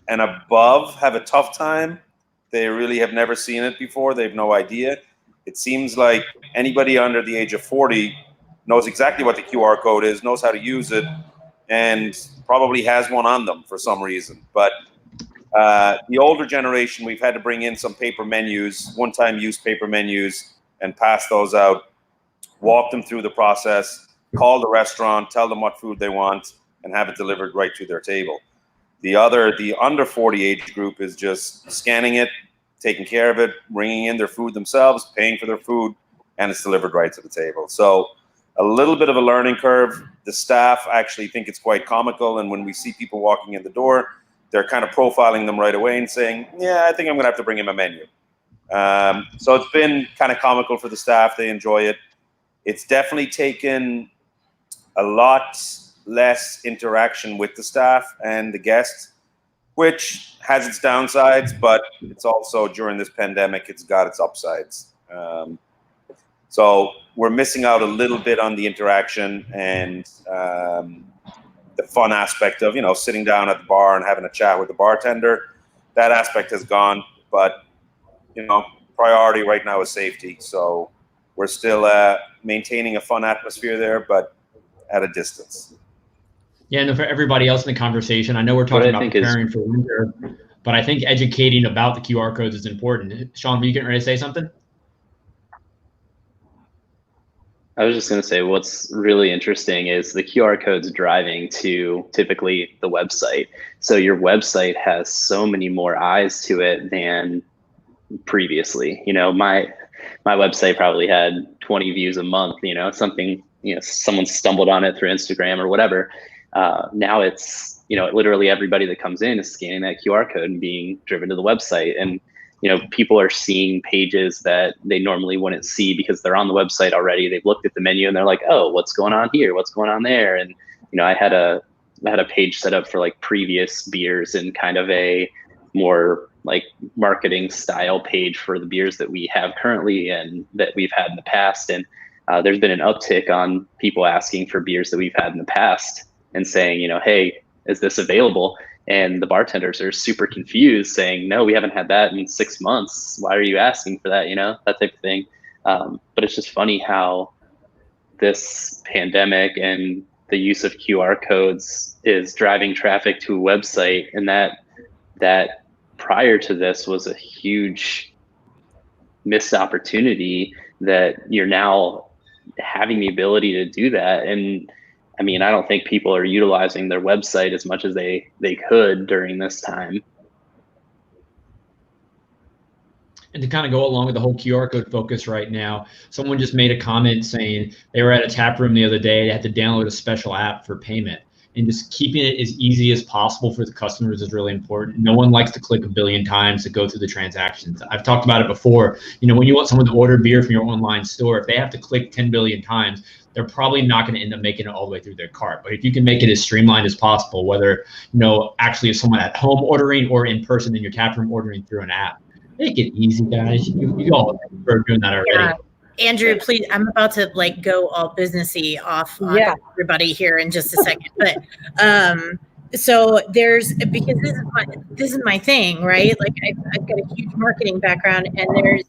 Speaker 6: and above have a tough time. They really have never seen it before. They have no idea. It seems like anybody under the age of 40 knows exactly what the QR code is, knows how to use it, and probably has one on them for some reason. But the older generation, we've had to bring in some paper menus, one-time use paper menus, and pass those out, walk them through the process, call the restaurant, tell them what food they want, and have it delivered right to their table. The under 40 age group is just scanning it, taking care of it, bringing in their food themselves, paying for their food, and it's delivered right to the table. So a little bit of a learning curve. The staff actually think it's quite comical, and when we see people walking in the door, they're kind of profiling them right away and saying, yeah, I think I'm going to have to bring him a menu. So it's been kind of comical for the staff. They enjoy it. It's definitely taken a lot less interaction with the staff and the guests, which has its downsides, but it's also during this pandemic, it's got its upsides. So we're missing out a little bit on the interaction and the fun aspect of, you know, sitting down at the bar and having a chat with the bartender. That aspect has gone, but, you know, priority right now is safety. So we're still maintaining a fun atmosphere there, but at a distance.
Speaker 3: Yeah, and for everybody else in the conversation, I know we're talking about preparing for winter, but I think educating about the QR codes is important. Shawn, were you getting ready to say something?
Speaker 2: I was just going to say what's really interesting is the QR code's driving to typically the website. So your website has so many more eyes to it than previously. You know, my website probably had 20 views a month, you know, something, you know, someone stumbled on it through Instagram or whatever. Now it's, you know, literally everybody that comes in is scanning that QR code and being driven to the website. And, people are seeing pages that they normally wouldn't see because they're on the website already. They've looked at the menu and they're like, oh, what's going on here? What's going on there? And, I had a page set up for like previous beers and kind of a more like marketing style page for the beers that we have currently and that we've had in the past. And there's been an uptick on people asking for beers that we've had in the past and saying, hey, is this available? And the bartenders are super confused saying, no, we haven't had that in 6 months. Why are you asking for that? That type of thing. But it's just funny how this pandemic and the use of QR codes is driving traffic to a website. And that prior to this was a huge missed opportunity that you're now having the ability to do that. And I don't think people are utilizing their website as much as they could during this time.
Speaker 3: And to kind of go along with the whole QR code focus right now, someone just made a comment saying they were at a tap room the other day. They had to download a special app for payment. And just keeping it as easy as possible for the customers is really important. No one likes to click a billion times to go through the transactions. I've talked about it before. When you want someone to order beer from your online store, if they have to click 10 billion times, they're probably not going to end up making it all the way through their cart. But if you can make it as streamlined as possible, whether, actually is someone at home ordering or in person in your tap room ordering through an app, make it easy, guys. You all are doing that already.
Speaker 5: Yeah. Andrew, please, I'm about to go all businessy off on everybody here in just a second. But so because this is my thing, right? Like I've got a huge marketing background, and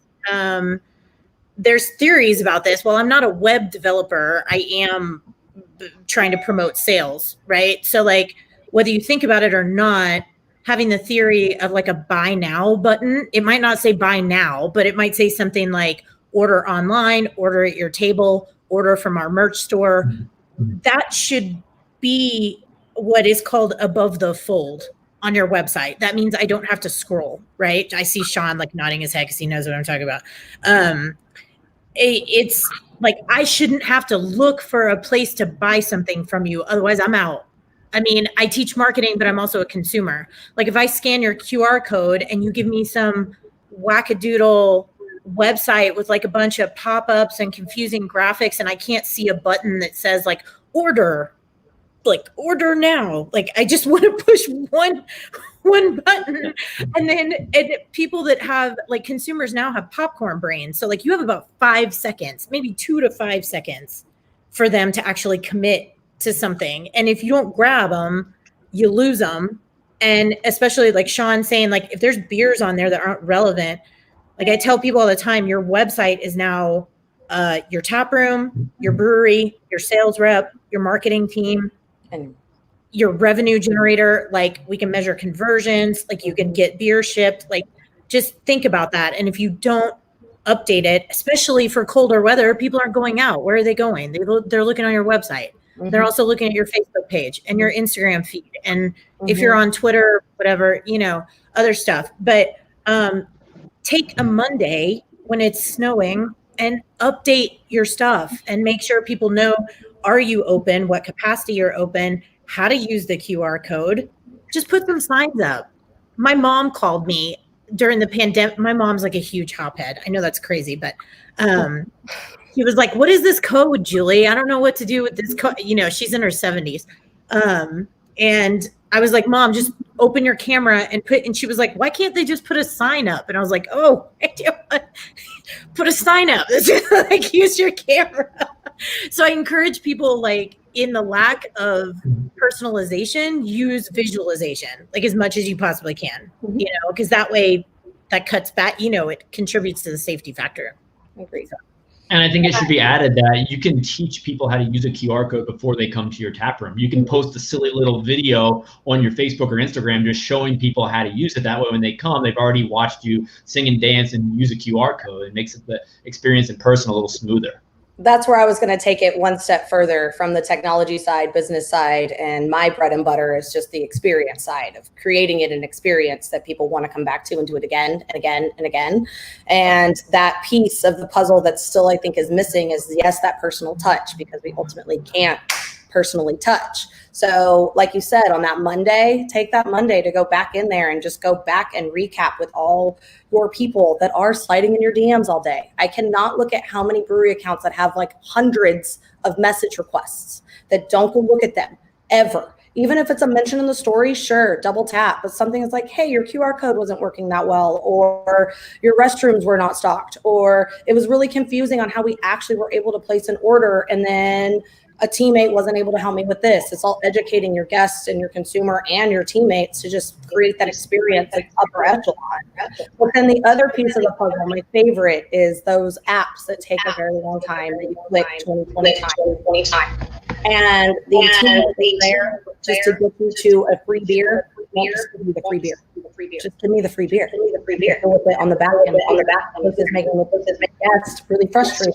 Speaker 5: there's theories about this. Well, I'm not a web developer. I am trying to promote sales, right? So like whether you think about it or not, having the theory of like a buy now button, it might not say buy now, but it might say something like order online, order at your table, order from our merch store. That should be what is called above the fold on your website. That means I don't have to scroll, right? I see Shawn nodding his head because he knows what I'm talking about. It's like I shouldn't have to look for a place to buy something from you. Otherwise, I'm out. I teach marketing, but I'm also a consumer. Like if I scan your QR code and you give me some wackadoodle website with like a bunch of pop-ups and confusing graphics, and I can't see a button that says like order now. Like I just want to push one button. And people that have like consumers now have popcorn brains. So like you have about 5 seconds, maybe 2 to 5 seconds for them to actually commit to something. And if you don't grab them, you lose them. And especially like Shawn saying, like if there's beers on there that aren't relevant, like I tell people all the time, your website is now your tap room, your brewery, your sales rep, your marketing team, and your revenue generator. Like we can measure conversions, like you can get beer shipped. Like just think about that. And if you don't update it, especially for colder weather, people aren't going out. Where are they going? They're looking on your website. Mm-hmm. They're also looking at your Facebook page and your Instagram feed. And if you're on Twitter, whatever, other stuff. But take a Monday when it's snowing and update your stuff and make sure people know, are you open, what capacity you're open, how to use the QR code. Just put some signs up. My mom called me during the pandemic. My mom's like a huge hophead. I know that's crazy, but he was like, what is this code, Julie? I don't know what to do with this code. She's in her 70s. And I was like, Mom, just open your camera and she was like, why can't they just put a sign up? And I was like, oh, put a sign up. Like use your camera. So I encourage people, like in the lack of personalization, use visualization, like as much as you possibly can, because that way that cuts back, it contributes to the safety factor. I agree.
Speaker 3: And I think it should be added that you can teach people how to use a QR code before they come to your tap room. You can post a silly little video on your Facebook or Instagram just showing people how to use it. That way when they come, they've already watched you sing and dance and use a QR code. It makes the experience in person a little smoother.
Speaker 1: That's where I was going to take it one step further from the technology side, business side, and my bread and butter is just the experience side of creating it an experience that people want to come back to and do it again and again and again. And that piece of the puzzle that still I think is missing is, yes, that personal touch, because we ultimately can't personally touch. So like you said, on that Monday, take that Monday to go back in there and just go back and recap with all your people that are sliding in your DMs all day. I cannot look at how many brewery accounts that have like hundreds of message requests that don't go look at them ever. Even if it's a mention in the story, sure, double tap. But something is like, hey, your QR code wasn't working that well, or your restrooms were not stocked, or it was really confusing on how we actually were able to place an order, and then a teammate wasn't able to help me with this. It's all educating your guests and your consumer and your teammates to just create that experience at upper echelon. But then the other piece of the puzzle, my favorite, is those apps that take a very long time that you click 20 times. And the team is there just to get you to a free beer. Won't just give you the free beer. Just give me the free beer. Go with it on the back end. This is making the guests really frustrated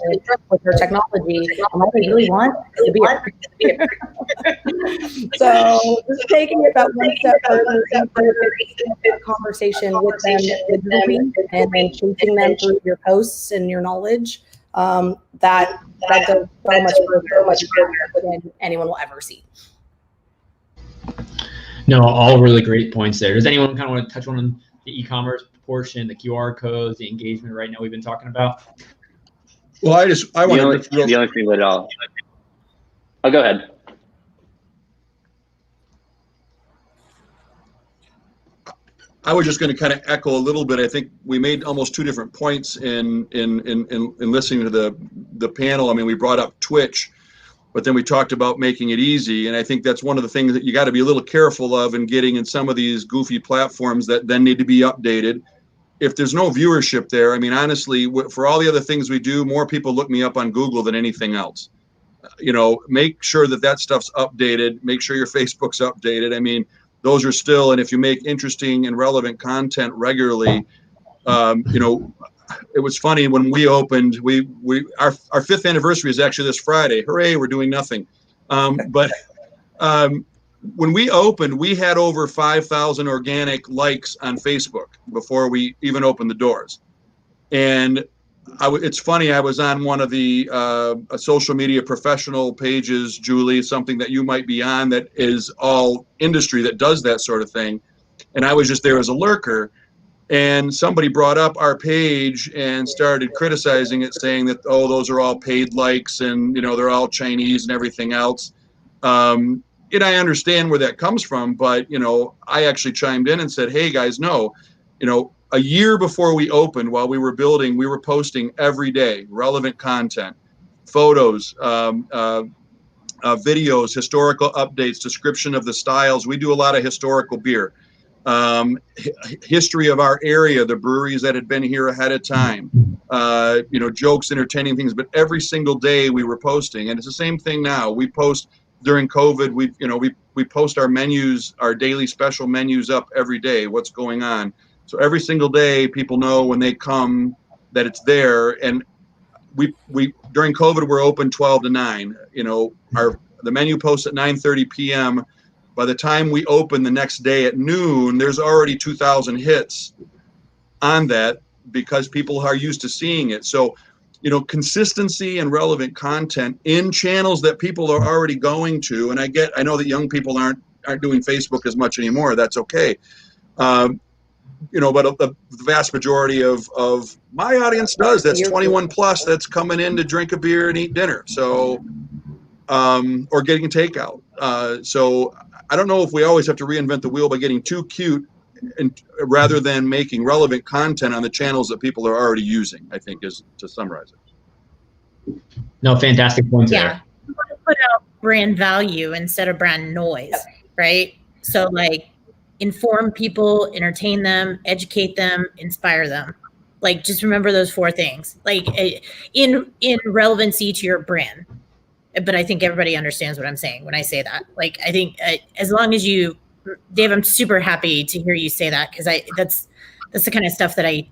Speaker 1: with their technology. And what they really want is the beer. So just taking it that one step further, a conversation with them individually, and then chasing them through your posts and your knowledge. That goes so much further than anyone will ever see.
Speaker 3: No, all really great points there. Does anyone kind of want to touch on the e-commerce portion, the QR codes, the engagement right now we've been talking about?
Speaker 4: Well, I want
Speaker 2: the only thing that I'll go ahead.
Speaker 4: I was just going to kind of echo a little bit. I think we made almost two different points in listening to the panel. I mean, we brought up Twitch, but then we talked about making it easy. And I think that's one of the things that you got to be a little careful of in getting in some of these goofy platforms that then need to be updated. If there's no viewership there, I mean, honestly, for all the other things we do, more people look me up on Google than anything else. You know, make sure that stuff's updated. Make sure your Facebook's updated. I mean, those are still, and if you make interesting and relevant content regularly, you know, it was funny when we opened, our 5th anniversary is actually this Friday. Hooray, we're doing nothing. But when we opened, we had over 5,000 organic likes on Facebook before we even opened the doors. And it's funny, I was on one of the social media professional pages, Julie, something that you might be on that is all industry that does that sort of thing. And I was just there as a lurker. And somebody brought up our page and started criticizing it, saying that, oh, those are all paid likes and, you know, they're all Chinese and everything else. And I understand where that comes from. But, you know, I actually chimed in and said, hey, guys, no, you know, a year before we opened, while we were building, we were posting every day relevant content, photos, videos, historical updates, description of the styles. We do a lot of historical beer. History of our area, the breweries that had been here ahead of time, you know, jokes, entertaining things, but every single day we were posting. And it's the same thing now. We post during COVID, we post our menus, our daily special menus up every day, what's going on. So every single day people know when they come that it's there. And we during COVID, we're open 12 to 9, you know, the menu posts at 9:30 p.m. By the time we open the next day at noon, there's already 2,000 hits on that because people are used to seeing it. So, you know, consistency and relevant content in channels that people are already going to. And I know that young people aren't doing Facebook as much anymore. That's okay. You know, but the vast majority of my audience does. That's 21 plus. That's coming in to drink a beer and eat dinner. So, or getting a takeout. So I don't know if we always have to reinvent the wheel by getting too cute, and rather than making relevant content on the channels that people are already using, I think, is to summarize it.
Speaker 3: No, fantastic points there.
Speaker 5: You want to put out brand value instead of brand noise, right? So like inform people, entertain them, educate them, inspire them. Like just remember those 4 things, like in relevancy to your brand. But I think everybody understands what I'm saying when I say that. Like, I think as long as you, Dave, I'm super happy to hear you say that, because that's the kind of stuff that I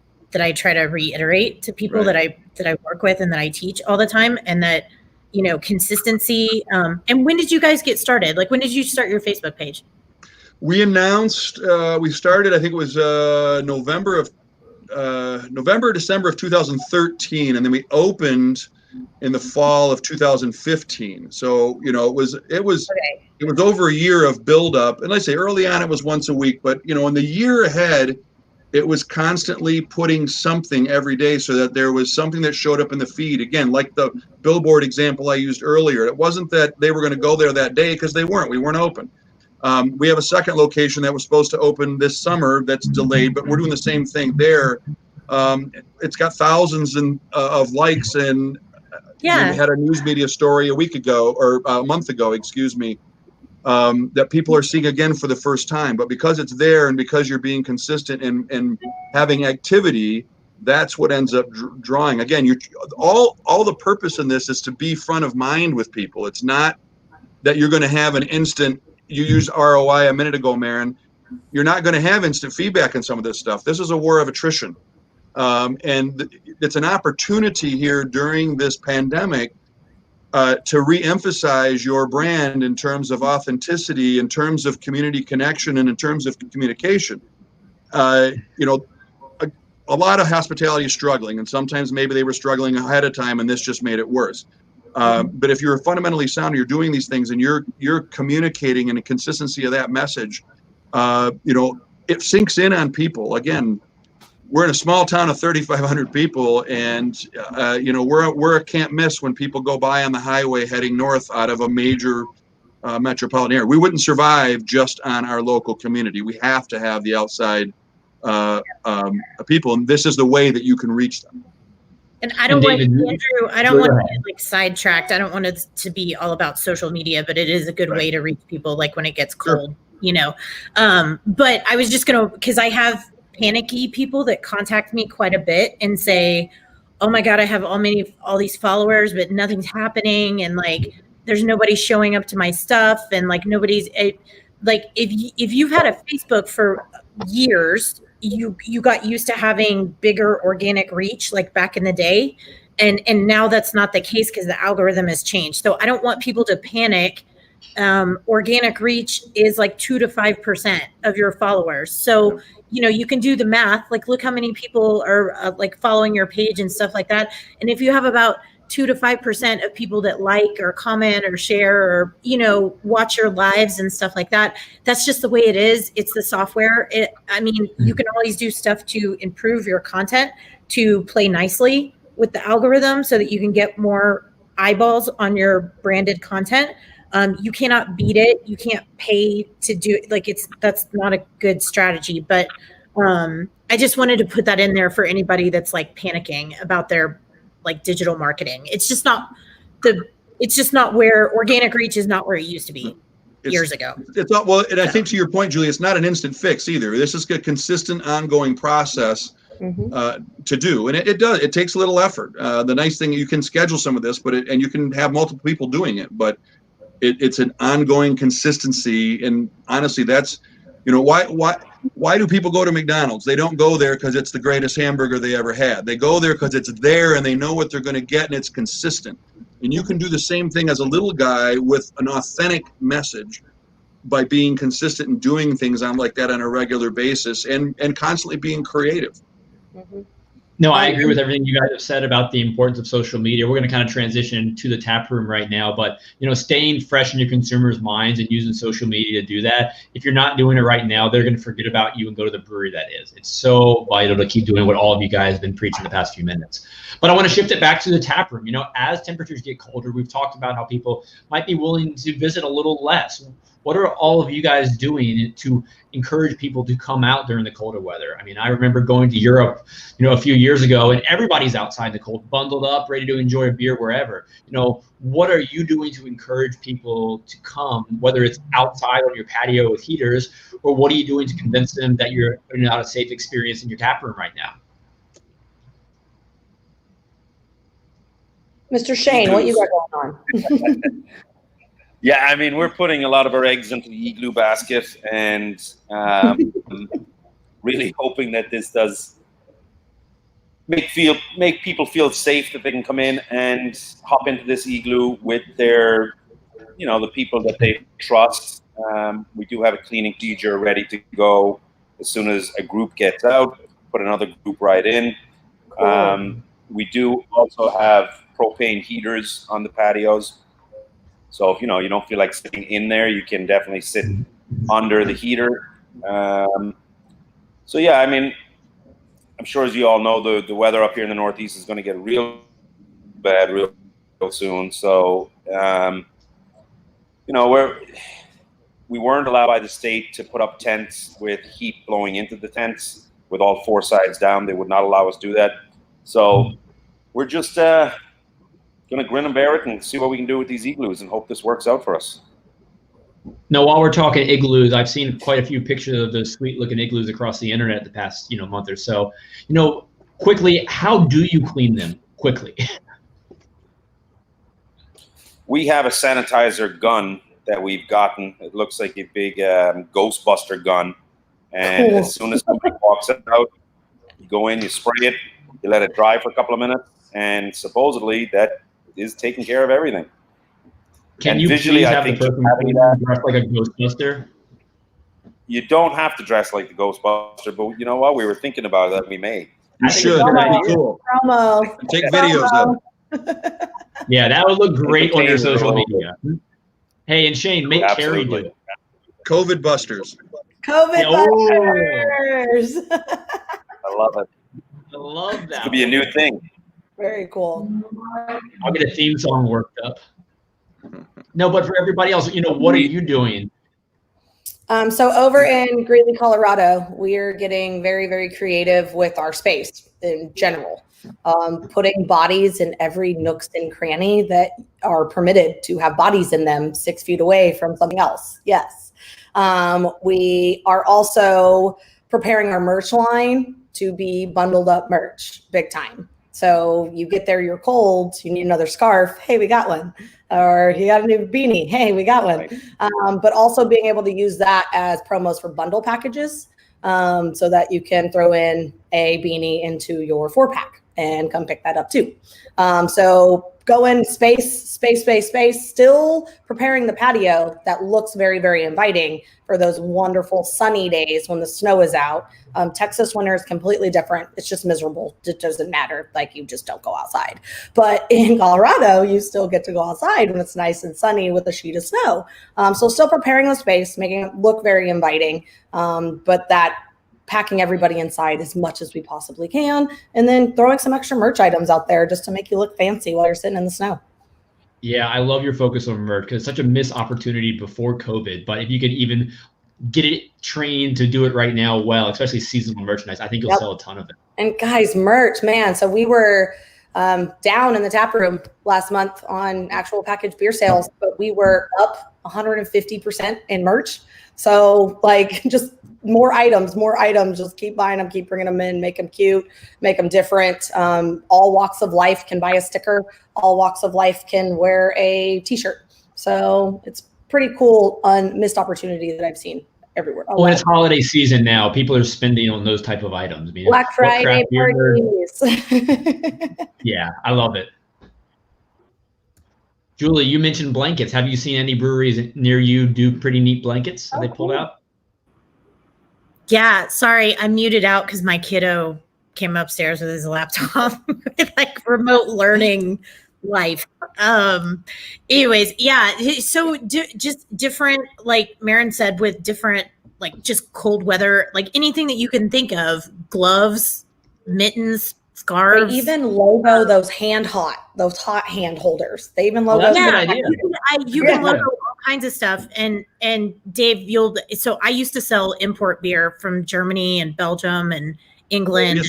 Speaker 5: try to reiterate to people that I work with and that I teach all the time, and that, you know, consistency. And when did you guys get started? Like, when did you start your Facebook page?
Speaker 4: We announced we started. I think it was November, December of 2013, and then we opened in the fall of 2015. So, you know, it was over a year of buildup. And I say early on, it was once a week, but, you know, in the year ahead, it was constantly putting something every day so that there was something that showed up in the feed. Again, like the billboard example I used earlier, it wasn't that they were going to go there that day, because they weren't. We weren't open. We have a second location that was supposed to open this summer that's delayed, but we're doing the same thing there. It's got thousands of likes, and we had a news media story a week ago, or a month ago, excuse me, that people are seeing again for the first time. But because it's there, and because you're being consistent and having activity, that's what ends up drawing. Again, all the purpose in this is to be front of mind with people. It's not that you're going to have an instant. You used ROI a minute ago, Marin. You're not going to have instant feedback in some of this stuff. This is a war of attrition. And it's an opportunity here during this pandemic to re-emphasize your brand in terms of authenticity, in terms of community connection, and in terms of communication. You know, a lot of hospitality is struggling, and sometimes maybe they were struggling ahead of time, and this just made it worse. But if you're fundamentally sound, you're doing these things, and you're communicating in a consistency of that message, you know, it sinks in on people. Again, we're in a small town of 3,500 people, and you know, we're a can't miss when people go by on the highway heading north out of a major metropolitan area. We wouldn't survive just on our local community. We have to have the outside people, and this is the way that you can reach them.
Speaker 5: And I don't want Andrew, I don't want to get like sidetracked. I don't want it to be all about social media, but it is a good way to reach people, like when it gets cold, you know. But I was just because I have panicky people that contact me quite a bit and say, oh my God, I have all these followers, but nothing's happening. And like, there's nobody showing up to my stuff. And like, nobody's like, if you've had a Facebook for years, you got used to having bigger organic reach, like back in the day. And now that's not the case because the algorithm has changed. So I don't want people to panic. Organic reach is like 2 to 5% of your followers. So, you know, you can do the math, like look how many people are like following your page and stuff like that. And if you have about 2 to 5% of people that like or comment or share or, you know, watch your lives and stuff like that, that's just the way it is. It's the software. You can always do stuff to improve your content, to play nicely with the algorithm so that you can get more eyeballs on your branded content. You cannot beat it. You can't pay to do it. Like that's not a good strategy, but I just wanted to put that in there for anybody that's like panicking about their like digital marketing. It's just not where organic reach is not where it used to be years ago.
Speaker 4: It's not, well, and I think to your point, Julie, it's not an instant fix either. This is a consistent ongoing process to do. And it takes a little effort. The nice thing, you can schedule some of this, and you can have multiple people doing it, but it's an ongoing consistency. And honestly, that's, you know, why do people go to McDonald's? They don't go there because it's the greatest hamburger they ever had. They go there because it's there and they know what they're going to get and it's consistent. And you can do the same thing as a little guy with an authentic message by being consistent and doing things like that on a regular basis and constantly being creative.
Speaker 1: Mm-hmm.
Speaker 3: No, I agree with everything you guys have said about the importance of social media. We're going to kind of transition to the tap room right now, but you know, staying fresh in your consumers' minds and using social media to do that. If you're not doing it right now, they're going to forget about you and go to the brewery. That is, it's so vital to keep doing what all of you guys have been preaching the past few minutes. But I want to shift it back to the tap room. You know, as temperatures get colder, we've talked about how people might be willing to visit a little less. What are all of you guys doing to encourage people to come out during the colder weather? I mean, I remember going to Europe, you know, a few years ago, and everybody's outside the cold, bundled up, ready to enjoy a beer wherever. You know, what are you doing to encourage people to come, whether it's outside on your patio with heaters, or what are you doing to convince them that you're not a safe experience in your tap room right now?
Speaker 1: Mr. Shane, what you got going on?
Speaker 6: Yeah, I mean, we're putting a lot of our eggs into the igloo basket and really hoping that this does make people feel safe, that they can come in and hop into this igloo with their, you know, the people that they trust. We do have a cleaning procedure ready to go as soon as a group gets out, put another group right in. We do also have propane heaters on the patios. So if you don't feel like sitting in there, you can definitely sit under the heater. So yeah, I mean, I'm sure as you all know, the weather up here in the Northeast is going to get real bad real soon. So we weren't allowed by the state to put up tents with heat blowing into the tents with all four sides down. They would not allow us to do that. So we're just going to grin and bear it and see what we can do with these igloos and hope this works out for us.
Speaker 3: Now, while we're talking igloos, I've seen quite a few pictures of those sweet-looking igloos across the internet the past, month or so. Quickly, how do you clean them quickly? We
Speaker 6: have a sanitizer gun that we've gotten. It looks like a big Ghostbuster gun. And as soon as somebody walks out, you go in, you spray it, you let it dry for a couple of minutes, and supposedly that is taking care of everything.
Speaker 3: Can
Speaker 6: and
Speaker 3: you
Speaker 6: visually,
Speaker 3: please
Speaker 6: I
Speaker 3: have
Speaker 6: think
Speaker 3: the person dressed like a Ghostbuster?
Speaker 6: You don't have to dress like the Ghostbuster, but you know what? We were thinking about that. We may.
Speaker 4: You should. That'd be cool.
Speaker 1: Promo.
Speaker 4: Take videos of it.
Speaker 3: Yeah, that would look great on your social media. Hey, and Shane, make Carrie do it.
Speaker 4: COVID Busters.
Speaker 1: COVID Busters.
Speaker 6: I love it.
Speaker 3: I love that.
Speaker 6: It could be a new thing.
Speaker 1: Very cool.
Speaker 3: I'll get a theme song worked up. No, but for everybody else, what are you doing?
Speaker 1: So over in Greeley, Colorado, we are getting very, very creative with our space in general. Putting bodies in every nooks and cranny that are permitted to have bodies in them 6 feet away from something else. Yes. We are also preparing our merch line to be bundled up merch big time. So you get there, you're cold, you need another scarf. Hey, we got one. Or you got a new beanie. Hey, we got one. But also being able to use that as promos for bundle packages so that you can throw in a beanie into your 4-pack and come pick that up too. So go in space, still preparing the patio that looks very, very inviting for those wonderful sunny days when the snow is out. Texas winter is completely different. It's just miserable. It doesn't matter. Like, you just don't go outside. But in Colorado, you still get to go outside when it's nice and sunny with a sheet of snow. So still preparing the space, making it look very inviting, but that packing everybody inside as much as we possibly can, and then throwing some extra merch items out there just to make you look fancy while you're sitting in the snow.
Speaker 3: Yeah, I love your focus on merch because it's such a missed opportunity before COVID. But if you could even get it trained to do it right now well, especially seasonal merchandise, I think you'll sell a ton of it.
Speaker 1: And guys, merch, man. So we were down in the tap room last month on actual packaged beer sales, but we were up 150% in merch. So just more items, just keep buying them, keep bringing them in, make them cute, make them different. All walks of life can buy a sticker. All walks of life can wear a t-shirt. So it's pretty cool missed opportunity that I've seen everywhere.
Speaker 3: Well, it's holiday season now. People are spending on those type of items. I mean,
Speaker 1: Black Friday parties.
Speaker 3: Yeah, I love it. Julie, you mentioned blankets. Have you seen any breweries near you do pretty neat blankets that they pulled out?
Speaker 5: Yeah, sorry, I muted out because my kiddo came upstairs with his laptop, remote learning life. Anyways, yeah, so just different, like Marin said, with different, just cold weather, anything that you can think of, gloves, mittens, scarves.
Speaker 1: They even logo those hot hand holders. They even logo.
Speaker 5: You can logo all kinds of stuff. And Dave, so I used to sell import beer from Germany and Belgium and England.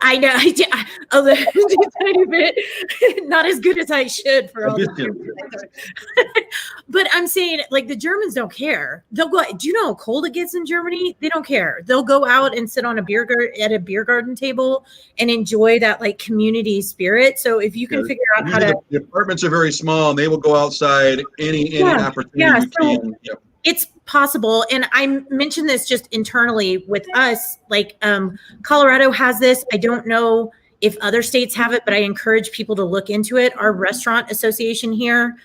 Speaker 5: I know, I did a tiny bit, not as good as I should for all the but I'm saying, the Germans don't care. They'll go. Do you know how cold it gets in Germany? They don't care. They'll go out and sit on at a beer garden table and enjoy that community spirit. So if you can figure out how to,
Speaker 4: the apartments are very small and they will go outside any opportunity.
Speaker 5: It's possible. And I mentioned this just internally with us, Colorado has this. I don't know if other states have it, but I encourage people to look into it. Our restaurant association here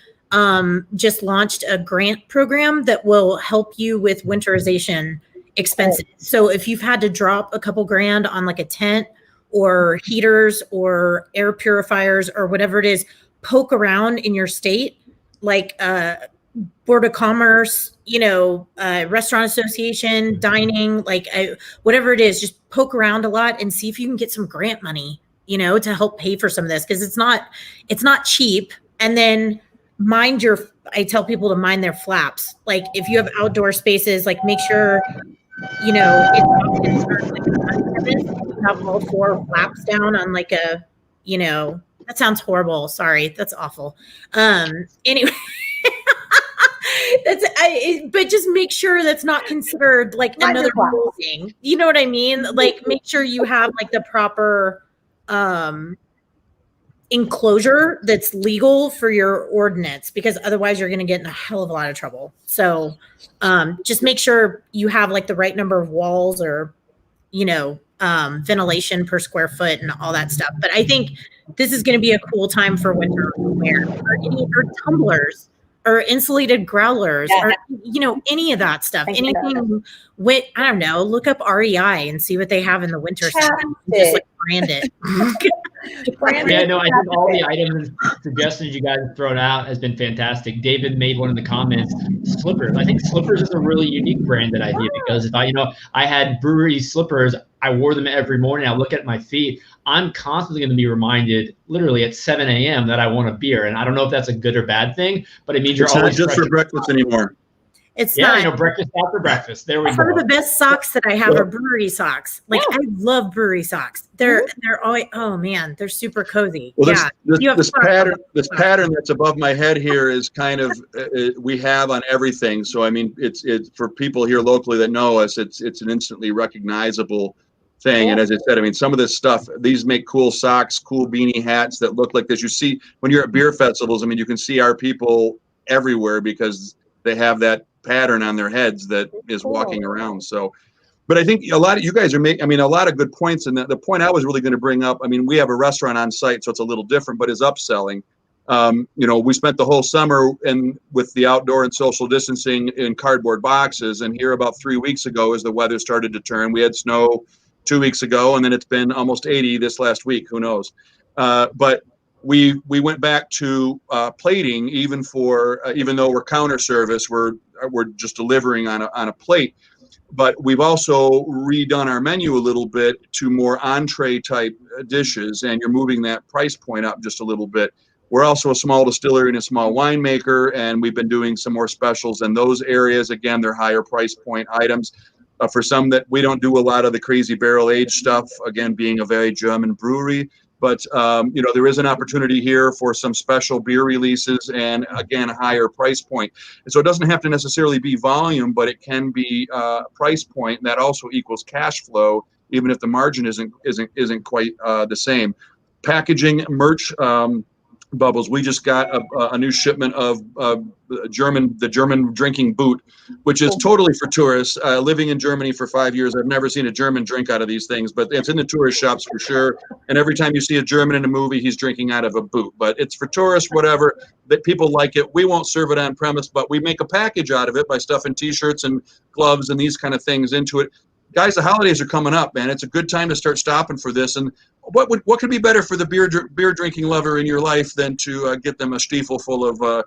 Speaker 5: just launched a grant program that will help you with winterization expenses. So if you've had to drop a couple grand on a tent or heaters or air purifiers or whatever it is, poke around in your state, like Board of Commerce, Restaurant Association, dining, like whatever it is, just poke around a lot and see if you can get some grant money, to help pay for some of this, because it's not cheap. And then I tell people to mind their flaps. Like if you have outdoor spaces, like make sure, it's not concerned with you have all 4 flaps down on like a, that sounds horrible. Sorry, that's awful. Anyway, but just make sure that's not considered like another building. You know what I mean? Like make sure you have like the proper enclosure that's legal for your ordinance, because otherwise you're going to get in a hell of a lot of trouble. So just make sure you have like the right number of walls or, ventilation per square foot and all that stuff. But I think this is going to be a cool time for winter wear, or tumblers or insulated growlers, or, any of that stuff. Anything with, I don't know, look up REI and see what they have in the winter season. Just like brand it.
Speaker 3: Yeah, no, I think all the items and suggestions you guys have thrown out has been fantastic. David made one in the comments, slippers. I think slippers is a really unique branded idea, because if I had Brewery slippers, I wore them every morning. I look at my feet. I'm constantly going to be reminded, literally at 7 a.m., that I want a beer. And I don't know if that's a good or bad thing, but it means you're always
Speaker 4: not just for breakfast anymore.
Speaker 5: It's not.
Speaker 3: Breakfast after breakfast. There we go.
Speaker 5: Some of the best socks that I have are Brewery socks. Like I love Brewery socks. They're always, oh man, they're super cozy.
Speaker 4: Well, this pattern that's above my head here is kind of we have on everything. So I mean, it's for people here locally that know us, it's an instantly recognizable thing. And as I said, I mean, some of this stuff, these make cool socks, cool beanie hats that look like this. You see when you're at beer festivals, I mean, you can see our people everywhere because they have that pattern on their heads that is walking around. So, but I think a lot of you guys are making, a lot of good points. And the point I was really going to bring up, I mean, we have a restaurant on site, so it's a little different, but is upselling. We spent the whole summer with the outdoor and social distancing in cardboard boxes. And here about 3 weeks ago, as the weather started to turn, we had snow 2 weeks ago, and then it's been almost 80 this last week. Who knows? But we went back to plating, even though we're counter service, we're just delivering on a plate. But we've also redone our menu a little bit to more entree type dishes, and you're moving that price point up just a little bit. We're also a small distillery and a small winemaker, and we've been doing some more specials in those areas. Again, they're higher price point items. For some that we don't do a lot of the crazy barrel aged stuff, again, being a very German brewery. But, there is an opportunity here for some special beer releases and, again, a higher price point. And so it doesn't have to necessarily be volume, but it can be price point. And that also equals cash flow, even if the margin isn't quite the same. Packaging, merch, Bubbles, we just got a new shipment of the German drinking boot, which is totally for tourists. Living in Germany for 5 years, I've never seen a German drink out of these things, but it's in the tourist shops for sure. And every time you see a German in a movie, he's drinking out of a boot. But it's for tourists, whatever, that people like it. We won't serve it on premise, but we make a package out of it by stuffing T-shirts and gloves and these kind of things into it. Guys, the holidays are coming up, man. It's a good time to start stopping for this. And what could be better for the beer drinking lover in your life than to get them a stiefel full of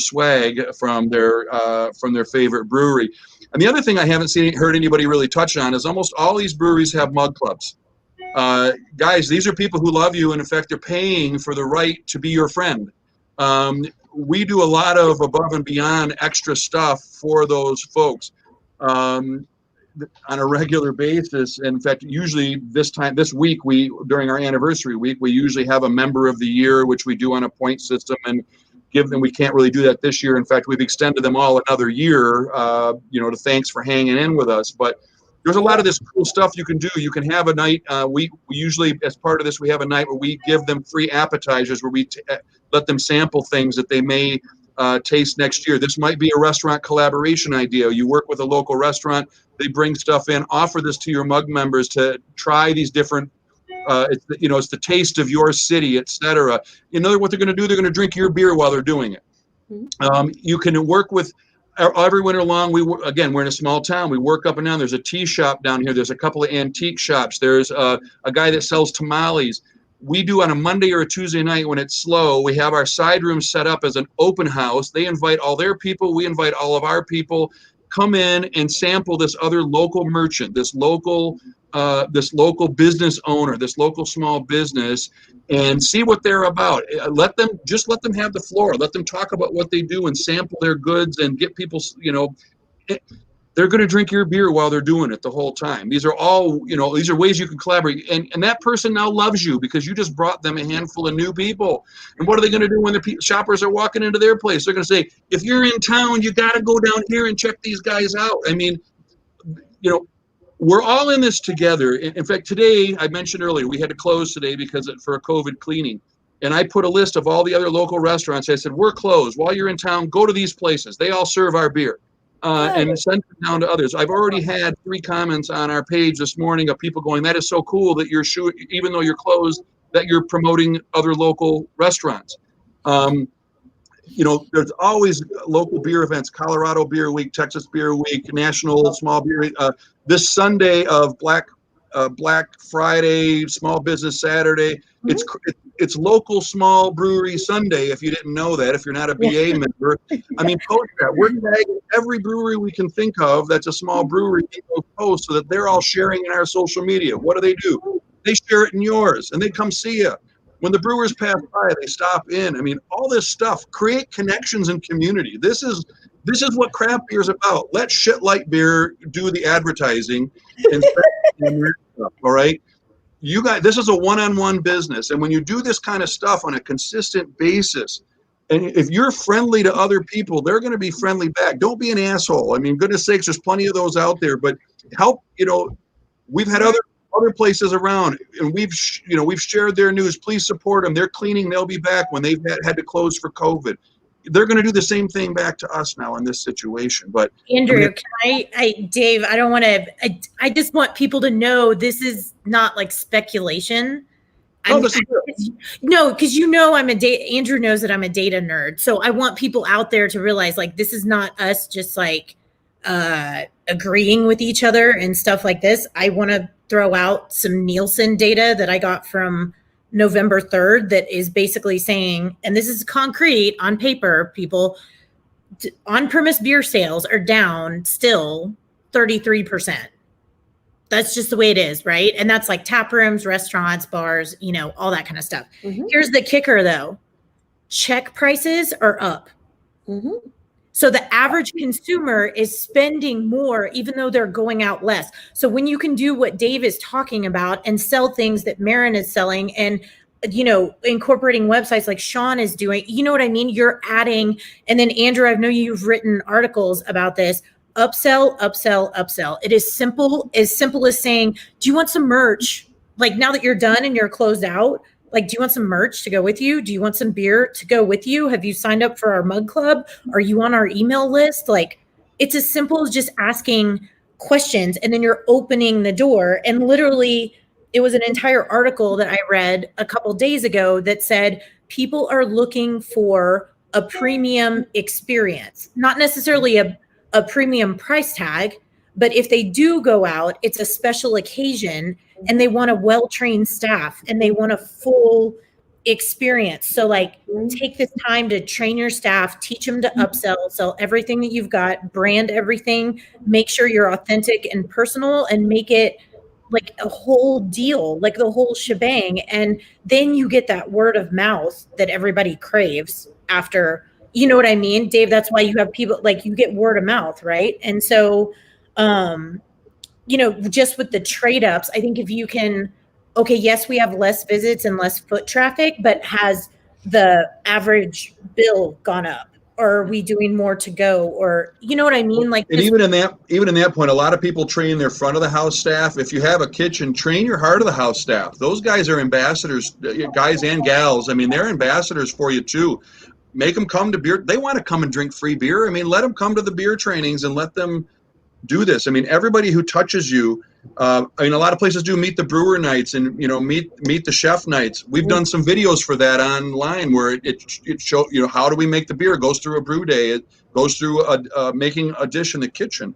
Speaker 4: swag from their favorite brewery. And the other thing I haven't heard anybody really touch on is almost all these breweries have mug clubs. Guys, these are people who love you, and in fact, they're paying for the right to be your friend. We do a lot of above and beyond extra stuff for those folks. On a regular basis. In fact, usually this week, during our anniversary week, we usually have a member of the year, which we do on a point system and give them. We can't really do that this year. In fact, we've extended them all another year, to thanks for hanging in with us. But there's a lot of this cool stuff you can do. You can have a night. We usually, as part of this, we have a night where we give them free appetizers, where we let them sample things that they may taste next year. This might be a restaurant collaboration idea. You work with a local restaurant, they bring stuff in, offer this to your mug members to try these different, it's the taste of your city, etc. What they're going to do, they're going to drink your beer while they're doing it. You can work with every winter long, we're in a small town. We work up and down. There's a tea shop down here. There's a couple of antique shops. There's a guy that sells tamales. We do on a Monday or a Tuesday night when it's slow. We have our side room set up as an open house. They invite all their people. We invite all of our people. Come in and sample this other local merchant, this local business owner, this local small business, and see what they're about. Let them have the floor. Let them talk about what they do and sample their goods and get people, they're going to drink your beer while they're doing it the whole time. These are all, these are ways you can collaborate. And that person now loves you because you just brought them a handful of new people. And what are they going to do when the shoppers are walking into their place? They're going to say, if you're in town, you got to go down here and check these guys out. I mean, we're all in this together. In fact, today, I mentioned earlier, we had to close today for a COVID cleaning. And I put a list of all the other local restaurants. I said, we're closed. While you're in town, go to these places. They all serve our beer. And send it down to others. I've already had 3 comments on our page this morning of people going, that is so cool that even though you're closed, that you're promoting other local restaurants. There's always local beer events, Colorado Beer Week, Texas Beer Week, National Small Beer. This Sunday of Black Friday, Small Business Saturday, it's local small brewery Sunday. If you didn't know that, if you're not a BA member, I mean, post that. We're tagging every brewery we can think of that's a small brewery post so that they're all sharing in our social media. What do? They share it in yours, and they come see you. When the brewers pass by, they stop in. I mean, all this stuff, create connections and community. This is what craft beer is about. Let Shit Light Beer do the advertising and stuff, all right? You guys, this is a one-on-one business, and when you do this kind of stuff on a consistent basis, and if you're friendly to other people, they're going to be friendly back. Don't be an asshole. I mean, goodness sakes, there's plenty of those out there, but help. We've had other places around, and we've shared their news. Please support them. They're cleaning. They'll be back when they've had to close for COVID. They're going to do the same thing back to us now in this situation. But
Speaker 5: Andrew, Dave, I don't want to, I just want people to know this is not like speculation. Because Andrew knows that I'm a data nerd. So I want people out there to realize like, this is not us just like agreeing with each other and stuff like this. I want to throw out some Nielsen data that I got from November 3rd that is basically saying, and this is concrete on paper, people, on-premise beer sales are down still 33%. That's just the way it is, right? And that's like tap rooms, restaurants, bars, all that kind of stuff. Mm-hmm. Here's the kicker, though. Check prices are up. Mm-hmm. So the average consumer is spending more, even though they're going out less. So when you can do what Dave is talking about and sell things that Marin is selling and, incorporating websites like Shawn is doing, you know what I mean? You're adding, and then Andrew, I know you've written articles about this, upsell, upsell, upsell. It is simple as saying, do you want some merch? Like now that you're done and you're closed out, like, do you want some merch to go with you? Do you want some beer to go with you? Have you signed up for our mug club? Are you on our email list? Like, it's as simple as just asking questions and then you're opening the door. And literally, it was an entire article that I read a couple days ago that said people are looking for a premium experience, not necessarily a premium price tag, but if they do go out, it's a special occasion and they want a well-trained staff and they want a full experience. So like take this time to train your staff, teach them to upsell, sell everything that you've got, brand everything, make sure you're authentic and personal and make it like a whole deal, like the whole shebang. And then you get that word of mouth that everybody craves after, you know what I mean? Dave, that's why you have people like you get word of mouth, right? And so, just with the trade ups, I think if you can, okay, yes, we have less visits and less foot traffic, but has the average bill gone up? Or are we doing more to go? Or you know what I mean? Like,
Speaker 4: and even in that point, a lot of people train their front of the house staff. If you have a kitchen, train your heart of the house staff. Those guys are ambassadors, guys and gals. I mean, they're ambassadors for you too. Make them come to beer. They want to come and drink free beer. I mean, let them come to the beer trainings and let them do this. I mean, everybody who touches you, a lot of places do meet the brewer nights and, meet the chef nights. We've done some videos for that online where it shows, how do we make the beer? It goes through a brew day. goes through making a dish in the kitchen.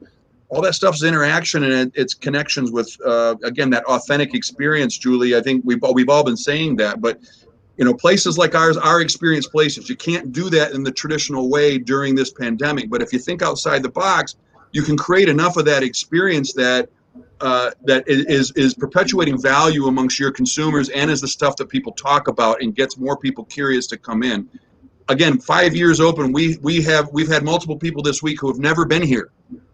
Speaker 4: All that stuff is interaction, and it's connections with, again, that authentic experience, Julie. I think we've all been saying that, but places like ours are experience places. You can't do that in the traditional way during this pandemic. But if you think outside the box, you can create enough of that experience that is perpetuating value amongst your consumers and is the stuff that people talk about and gets more people curious to come in. Again, 5 years open, we've had multiple people this week who have never been here.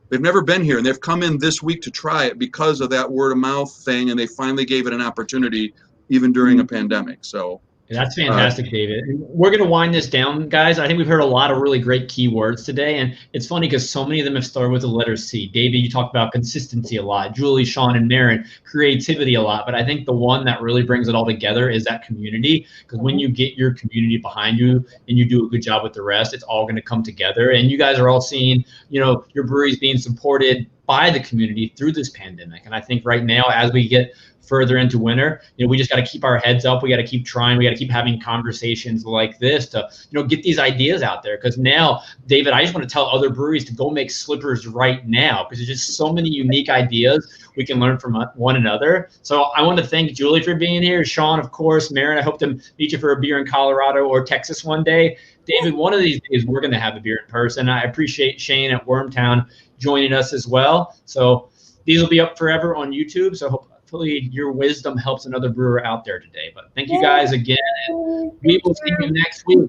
Speaker 4: They've never been here, and they've come in this week to try it because of that word of mouth thing, and they finally gave it an opportunity even during a pandemic. So
Speaker 3: that's fantastic, David. We're going to wind this down, guys. I think we've heard a lot of really great keywords today, and it's funny because so many of them have started with the letter C. David, you talked about consistency a lot. Julie, Shawn, and Marin, creativity a lot. But I think the one that really brings it all together is that community, because when you get your community behind you and you do a good job with the rest, it's all going to come together. And you guys are all seeing, your breweries being supported by the community through this pandemic. And I think right now, as we get further into winter, we just got to keep our heads up. We got to keep trying. We got to keep having conversations like this to, get these ideas out there. Because now, David, I just want to tell other breweries to go make slippers right now, because there's just so many unique ideas we can learn from one another. So I want to thank Julie for being here. Shawn, of course. Marin, I hope to meet you for a beer in Colorado or Texas one day. David, one of these days we're going to have a beer in person. I appreciate Shane at Wormtown joining us as well. So these will be up forever on YouTube. So hopefully your wisdom helps another brewer out there today. But thank you guys again. And we will see you next week.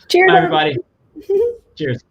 Speaker 1: Cheers,
Speaker 3: bye, everybody. Cheers.